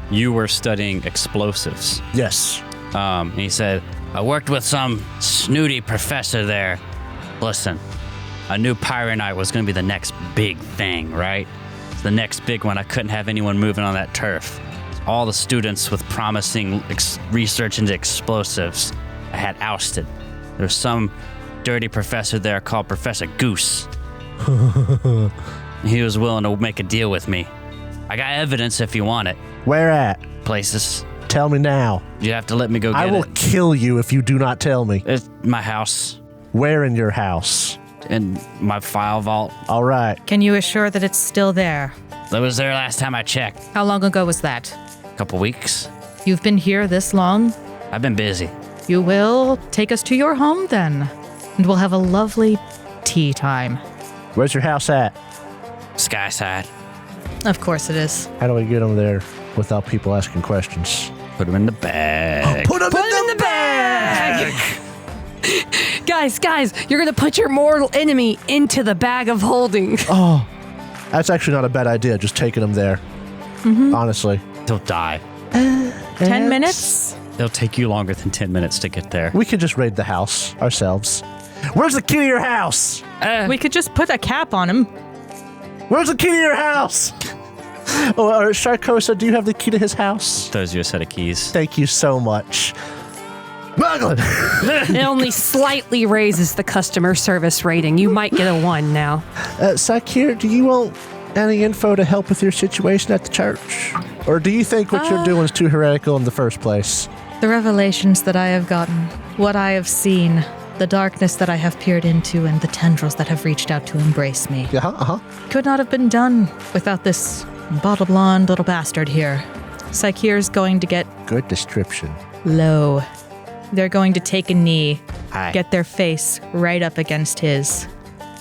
you were studying explosives. Yes. And he said, I worked with some snooty professor there. Listen, I knew Pyronite was going to be the next big thing, right? It's the next big one. I couldn't have anyone moving on that turf. All the students with promising research into explosives I had ousted. There's some dirty professor there called Professor Goose. He was willing to make a deal with me. I got evidence if you want it. Where at? Places. Tell me now. You have to let me go get I will it. kill you if you do not tell me. It's my house Where in your house? and my file vault. All right. Can you assure that it's still there? That was there last time I checked. How long ago was that? A couple weeks. You've been here this long? I've been busy. You will take us to your home then, and we'll have a lovely tea time. Where's your house at? Skyside. Of course it is. How do we get them there without people asking questions? Put them in the bag. Put them Put him in the bag! Guys, you're gonna put your mortal enemy into the bag of holding. Oh, that's actually not a bad idea, just taking them there. Honestly. They'll die. 10 minutes? It'll take you longer than 10 minutes to get there. We could just raid the house ourselves. Where's the key to your house? We could just put a cap on him. Where's the key to your house? Or Sharkosa, do you have the key to his house? Throws you a set of keys. Thank you so much. Muglin! It only slightly raises the customer service rating. You might get a 1 now. Sakir, do you want any info to help with your situation at the church? Or do you think what you're doing is too heretical in the first place? The revelations that I have gotten, what I have seen, the darkness that I have peered into, and the tendrils that have reached out to embrace me, could not have been done without this bottle blonde little bastard here. Sakir's going to get Good description. low. They're going to take a knee, Hi. get their face right up against his,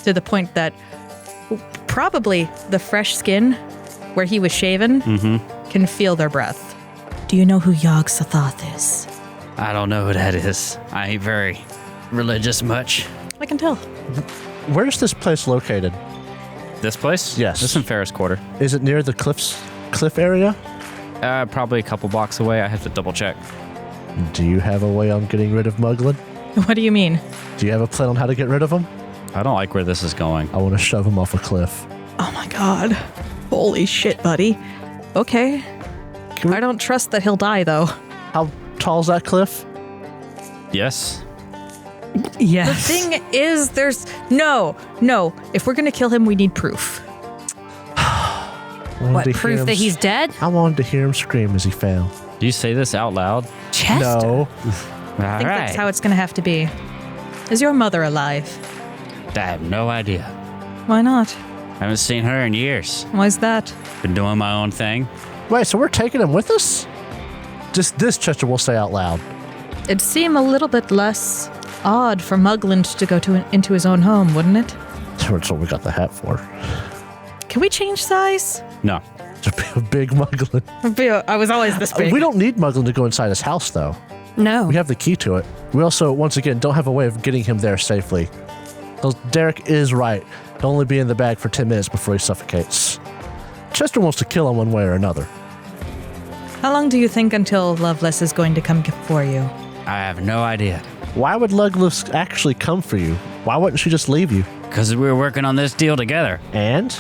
to the point that probably the fresh skin where he was shaven can feel their breath. Do you know who Yog Sothoth is? I don't know who that is. I ain't very religious much. I can tell. Where's this place located? This place? Yes. This is in Ferris Quarter. Is it near the cliff area? Probably a couple blocks away. I have to double check. Do you have a way on getting rid of Muglin? What do you mean? Do you have a plan on how to get rid of him? I don't like where this is going. I want to shove him off a cliff. Oh my god. Holy shit, buddy. Okay. I don't trust that he'll die, though. How tall's that cliff? Yes. Yes. The thing is, there's... No. If we're gonna kill him, we need proof. What, proof that he's dead? I wanted to hear him scream as he fell. Do you say this out loud? Chester. No. I think that's how it's gonna have to be. Is your mother alive? I have no idea. Why not? I haven't seen her in years. Why's that? Been doing my own thing. Wait, so we're taking him with us? Just this, Chester will say out loud. It'd seem a little bit less odd for Mugland to go into his own home, wouldn't it? That's what we got the hat for. Can we change size? No. To be a big Muglin. I was always this big. We don't need Muglin to go inside his house, though. No. We have the key to it. We also, once again, don't have a way of getting him there safely. So Derek is right. He'll only be in the bag for 10 minutes before he suffocates. Chester wants to kill him one way or another. How long do you think until Loveless is going to come for you? I have no idea. Why would Loveless actually come for you? Why wouldn't she just leave you? Because we were working on this deal together. And?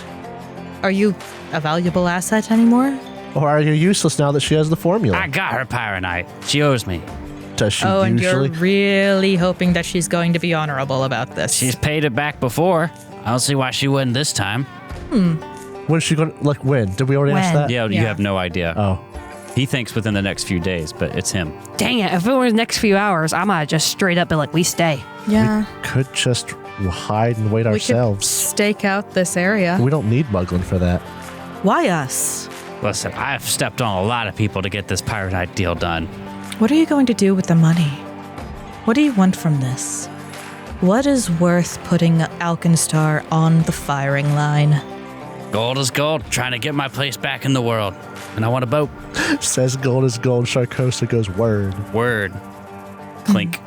Are you a valuable asset anymore? Or are you useless now that she has the formula? I got her Pyronite. She owes me. Does she Oh, and usually? you're really hoping that she's going to be honorable about this. She's paid it back before. I don't see why she wouldn't this time. When's she going to, like, when? Did we already ask When? that? Yeah, you Yeah. have no idea. Oh. He thinks within the next few days, but it's him. Dang it. If it were the next few hours, I might just straight up be like, we stay. Yeah. Could just hide and wait We could ourselves. stake out this area. We don't need Muglin for that. Why us? Listen, I've stepped on a lot of people to get this Pyronite deal done. What are you going to do with the money? What do you want from this? What is worth putting Alkenstar on the firing line? Gold is gold. Trying to get my place back in the world. And I want a boat. Says gold is gold. Sharkosa goes word. Word. Clink.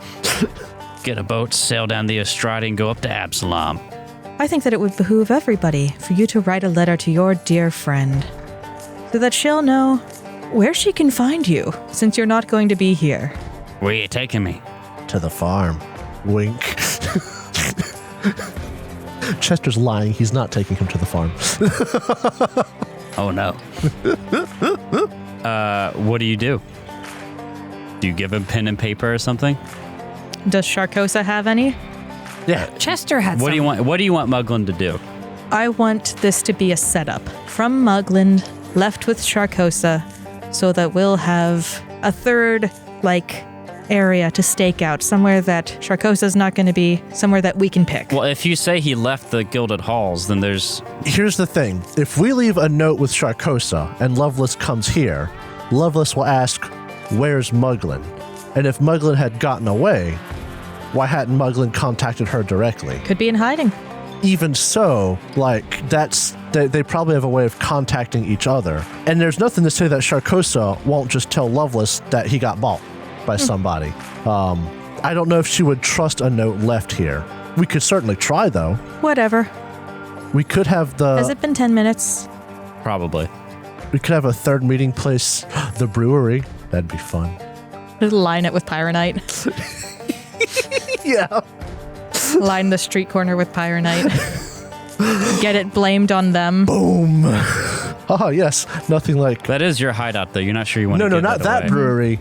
Get a boat, sail down the Estrada, and go up to Absalom. I think that it would behoove everybody for you to write a letter to your dear friend so that she'll know where she can find you since you're not going to be here. Where you taking me? To the farm. Wink. Chester's lying. He's not taking him to the farm. Oh no. What do you do? Do you give him pen and paper or something? Does Sharkosa have any? Yeah. Chester had What some. do you want? What do you want Muglin to do? I want this to be a setup from Mugland, left with Sharkosa, so that we'll have a third, area to stake out, somewhere that Sharkosa's not going to be, somewhere that we can pick. Well, if you say he left the Gilded Halls, then there's... Here's the thing. If we leave a note with Sharkosa and Loveless comes here, Loveless will ask, where's Muglin? And if Muglin had gotten away, why hadn't Muglin contacted her directly? Could be in hiding. Even so, they probably have a way of contacting each other. And there's nothing to say that Sharkosa won't just tell Loveless that he got bought by somebody. I don't know if she would trust a note left here. We could certainly try, though. Whatever. We could have Has it been 10 minutes? Probably. we could have a third meeting place, the brewery. That'd be fun. Line it with Pyronite. Yeah. Line the street corner with Pyronite. Get it blamed on them. Boom. Oh, yes. Nothing like... That is your hideout, though. You're not sure you want to No, give not that away. brewery.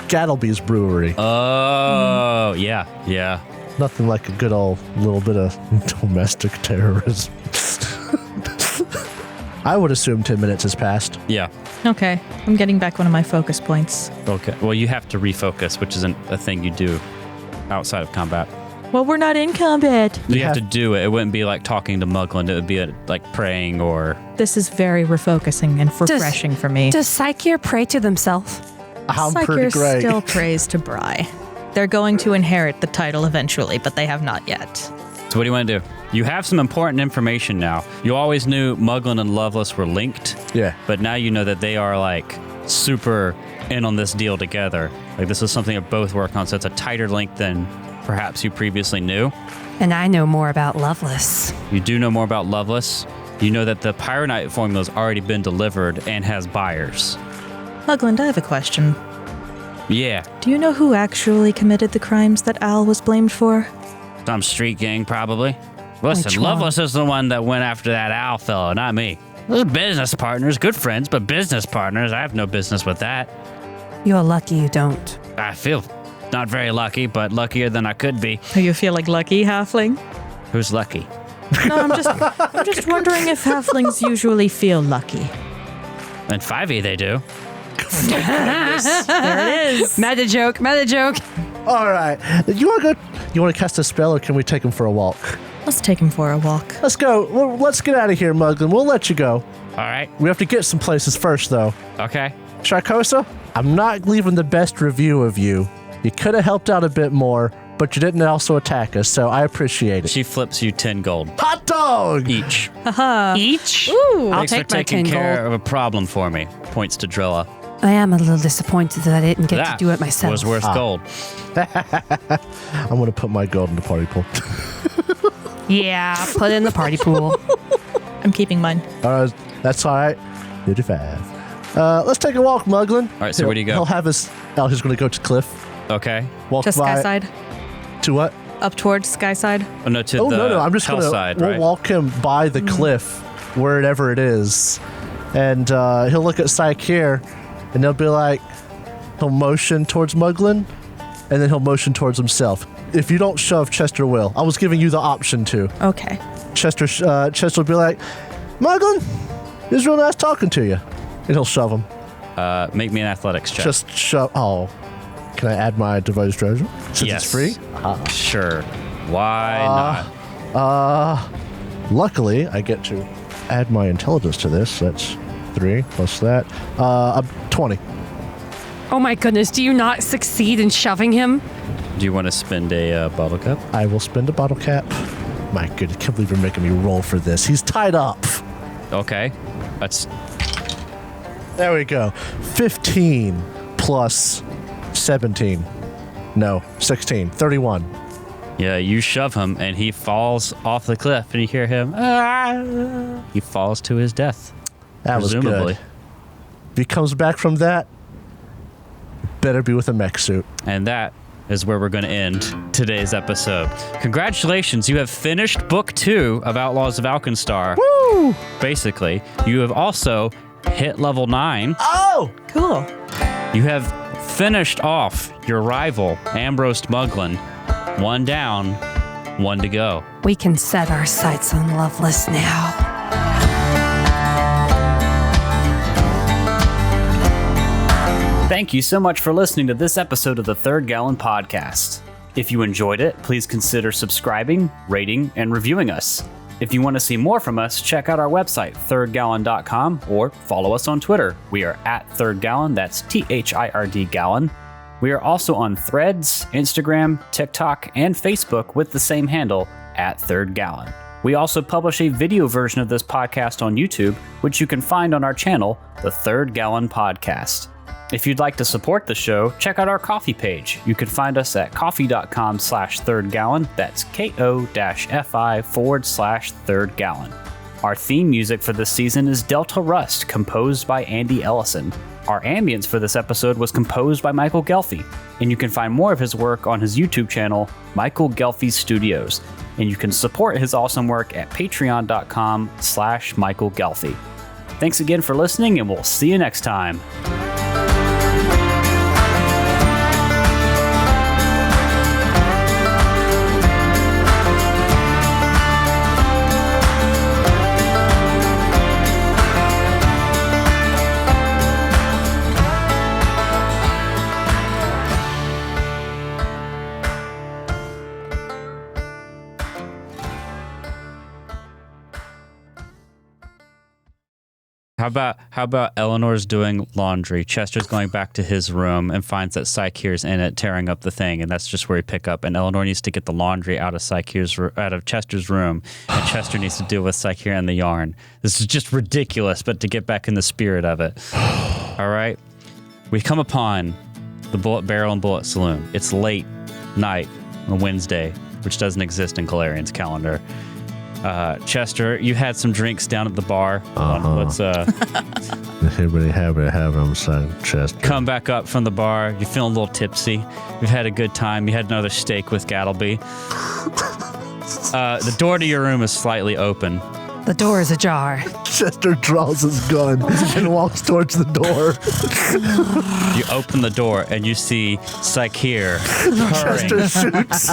Gattleby's Brewery. Oh, yeah. Nothing like a good old little bit of domestic terrorism. I would assume 10 minutes has passed. Yeah. Okay, I'm getting back one of my focus points. Okay. Well, you have to refocus, which isn't a thing you do outside of combat. Well, we're not in combat. You have to do it. It wouldn't be like talking to Mugland. It would be like praying or... This is very refocusing and refreshing for me. Does Psycheer pray to themselves? I'm pretty Psycheer great. still prays to Bry. They're going to inherit the title eventually, but they have not yet. So what do you want to do? You have some important information now. You always knew Mugland and Loveless were linked. Yeah. But now you know that they are like super in on this deal together. Like this is something that both work on, so it's a tighter link than perhaps you previously knew. And I know more about Loveless. You do know more about Loveless. You know that the Pyronite formula has already been delivered and has buyers. Mugland, I have a question. Yeah. Do you know who actually committed the crimes that Al was blamed for? Some street gang, probably. Listen, Which one? Loveless is the one that went after that Al fellow, not me. Those business partners, good friends, but business partners. I have no business with that. You're lucky you don't. I feel not very lucky, but luckier than I could be. Do you feel like lucky, halfling? Who's lucky? No, I'm just wondering if halflings usually feel lucky. In 5e they do. There it is. Meta joke. All right. You want to cast a spell, or can we take him for a walk? Let's take him for a walk. Let's go. Let's get out of here, Mugland. We'll let you go. All right. We have to get some places first, though. Okay. Sharkosa, I'm not leaving the best review of you. You could have helped out a bit more, but you didn't also attack us, so I appreciate it. She flips you 10 gold Hot dog! each. Each? Ooh. I'll Thanks for take my taking 10 care gold. of a problem for me. Points to Drilla. I am a little disappointed that I didn't get That to do it myself. was worth gold. I'm going to put my gold in the party pool. Yeah, put it in the party pool. I'm keeping mine. That's all right. 55. Let's take a walk, Mugland. All right, so where do you go? He'll have his... Oh, he's going to go to Cliff. Okay. Walk To by... Skyside? To what? Up towards Skyside? Oh, no, to Oh, the no. I'm just going to... hillside, We'll right? walk him by the cliff, wherever it is. And he'll look at Psycheer, and he'll be like... He'll motion towards Mugland, and then he'll motion towards himself. If you don't shove, Chester will. I was giving you the option to. Okay. Chester will be like, Mugland, it was real nice talking to you. And he'll shove him. Make me an athletics check. Just shove. Oh. Can I add my device treasure? Since Yes. it's free? Sure. Why not? Luckily, I get to add my intelligence to this. That's 3 plus that. 20. Oh my goodness, do you not succeed in shoving him? Do you want to spend a bottle cup? I will spend a bottle cap. My goodness, I can't believe you're making me roll for this. He's tied up. Okay. That's There we go. 15 plus 17. No, 16. 31. yeah. You shove him, and he falls off the cliff, and you hear him. "Ah." He falls to his death. That was presumably. good. If he comes back from that, better be with a mech suit. And that is where we're going to end today's episode. Congratulations, you have finished book 2 of Outlaws of Alkenstar. Woo! Basically, you have also hit level 9. Oh! Cool. You have finished off your rival, Ambrose Muglin. 1 down, 1 to go. We can set our sights on Loveless now. Thank you so much for listening to this episode of the Third Gallon Podcast. If you enjoyed it, please consider subscribing, rating, and reviewing us. If you want to see more from us, check out our website, thirdgallon.com, or follow us on Twitter. We are at Third Gallon, that's THIRD Gallon. We are also on Threads, Instagram, TikTok, and Facebook with the same handle, at Third Gallon. We also publish a video version of this podcast on YouTube, which you can find on our channel, The Third Gallon Podcast. If you'd like to support the show, check out our Ko-fi page. You can find us at ko-fi.com/thirdgallon. That's ko-fi/third gallon. Our theme music for this season is Delta Rust, composed by Andy Ellison. Our ambience for this episode was composed by Michael Ghelfi, and you can find more of his work on his YouTube channel, Michael Ghelfi Studios. and you can support his awesome work at patreon.com/Michael Ghelfi. Thanks again for listening, and we'll see you next time. How about Eleanor's doing laundry? Chester's going back to his room and finds that Psycheer's in it tearing up the thing, and that's just where he pick up. And Eleanor needs to get the laundry out of Chester's room, and Chester needs to deal with Psycheer and the yarn. This is just ridiculous, but to get back in the spirit of it. All right, we come upon the Bullet Barrel and Bullet Saloon. It's late night on Wednesday, which doesn't exist in Calarian's calendar. Chester, you had some drinks down at the bar. Let's Everybody happy to have him, son, Chester. come back up from the bar. You're feeling a little tipsy. You've had a good time. You had another steak with Gattleby. The door to your room is slightly open. The door is ajar. Chester draws his gun and walks towards the door. You open the door and you see Psycheer Chester purring. shoots.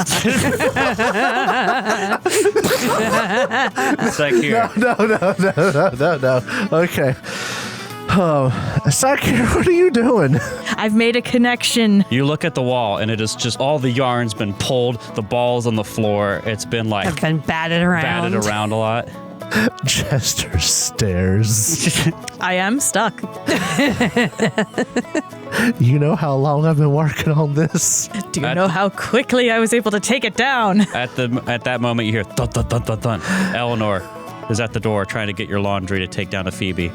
Psycheer. No. Okay. Psycheer, what are you doing? I've made a connection. You look at the wall and it is just all the yarn's been pulled. The ball's on the floor. It's been like I've been batted around. a lot. Chester stares. I am stuck. You know how long I've been working on this? Do you know how quickly I was able to take it down? At that moment, you hear thud, thud, thud, thud, thud. Eleanor is at the door trying to get your laundry to take down a Phoebe.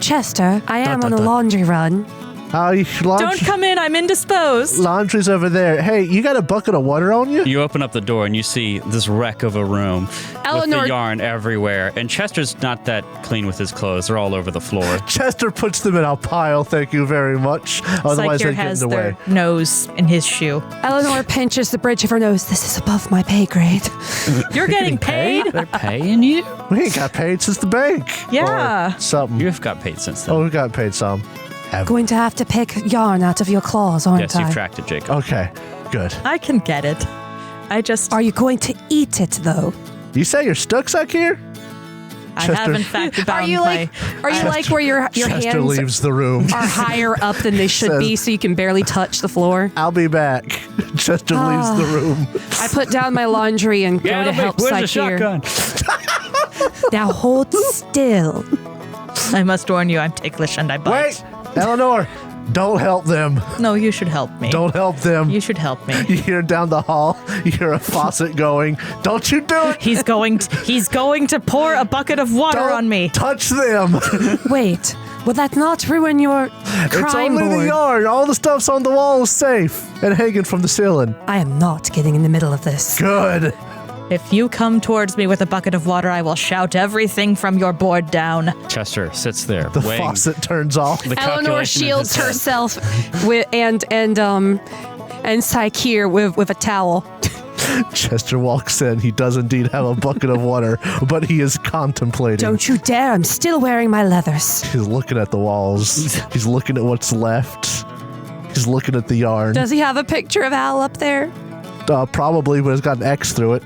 Chester, I am Dun, on dun, a dun. laundry run. Don't come in, I'm indisposed. Laundry's over there. Hey, you got a bucket of water on you? You open up the door and you see this wreck of a room with Eleanor- the yarn everywhere. And Chester's not that clean with his clothes. They're all over the floor. Chester puts them in a pile, thank you very much. Otherwise, Psycheer they get has in the their way. nose in his shoe. Eleanor pinches the bridge of her nose. This is above my pay grade. You're getting paid? They're paying you? We ain't got paid since the bank. Yeah. Or something. You've got paid since then. Oh, we got paid some. Going to have to pick yarn out of your claws, aren't Yes, I? you've tracked it, Jacob. Okay, good. I can get it. I just... Are you going to eat it, though? You say you're stuck, Psycheer? I Chester- have in fact Are found you like where your Chester hands leaves the room. are higher up than they should Says- be, so you can barely touch the floor? I'll be back. Chester leaves the room. I put down my laundry and go to help where's the Psycheer. shotgun? Now hold still. I must warn you, I'm ticklish and I bite. Wait, Eleanor, don't help them. No, you should help me. Don't help them. You should help me. You hear down the hall, you hear a faucet going. Don't you do it. He's going to pour a bucket of water Don't on me. touch them. Wait, will that not ruin your It's crime only the board? yarn. All the stuff's on the wall is safe and hanging from the ceiling. I am not getting in the middle of this. Good. If you come towards me with a bucket of water, I will shout everything from your board down. Chester sits there. The weighing faucet turns off. the Eleanor calculation in shields his head. herself with and Psycheer with a towel. Chester walks in. He does indeed have a bucket of water, but he is contemplating. Don't you dare! I'm still wearing my leathers. He's looking at the walls. He's looking at what's left. He's looking at the yarn. Does he have a picture of Al up there? Probably, but it's got an X through it.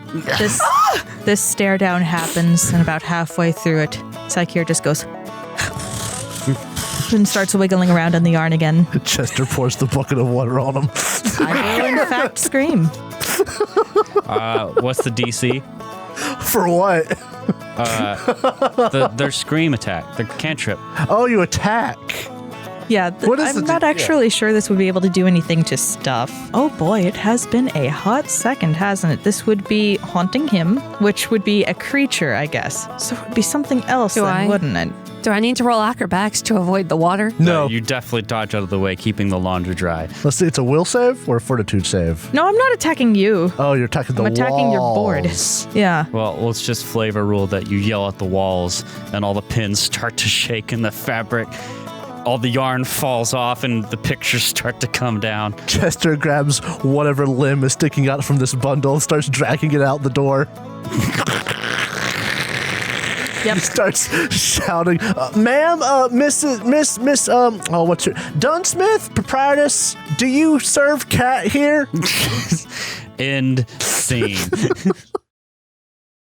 This stare down happens, and about halfway through it, Psycheer just goes and starts wiggling around in the yarn again. Chester pours the bucket of water on him. I will in fact scream. What's the DC? For what? Their scream attack. Their cantrip. Oh, you attack. Yeah, What is I'm the not d- actually sure this would be able to do anything to stuff. Oh boy, it has been a hot second, hasn't it? This would be haunting him, which would be a creature, I guess. So it would be something else Do then, I? wouldn't it? Do I need to roll acrobatics to avoid the water? No. You definitely dodge out of the way, keeping the laundry dry. Let's see, it's a will save or a fortitude save? No, I'm not attacking you. Oh, you're attacking the I'm attacking your board. walls. Yeah. Well, let's just flavor rule that you yell at the walls and all the pins start to shake in the fabric. all the yarn falls off and the pictures start to come down. Chester grabs whatever limb is sticking out from this bundle and starts dragging it out the door. Yep. He starts shouting, ma'am, Miss, what's your, Dunsmith, proprietress, do you serve cat here? End scene.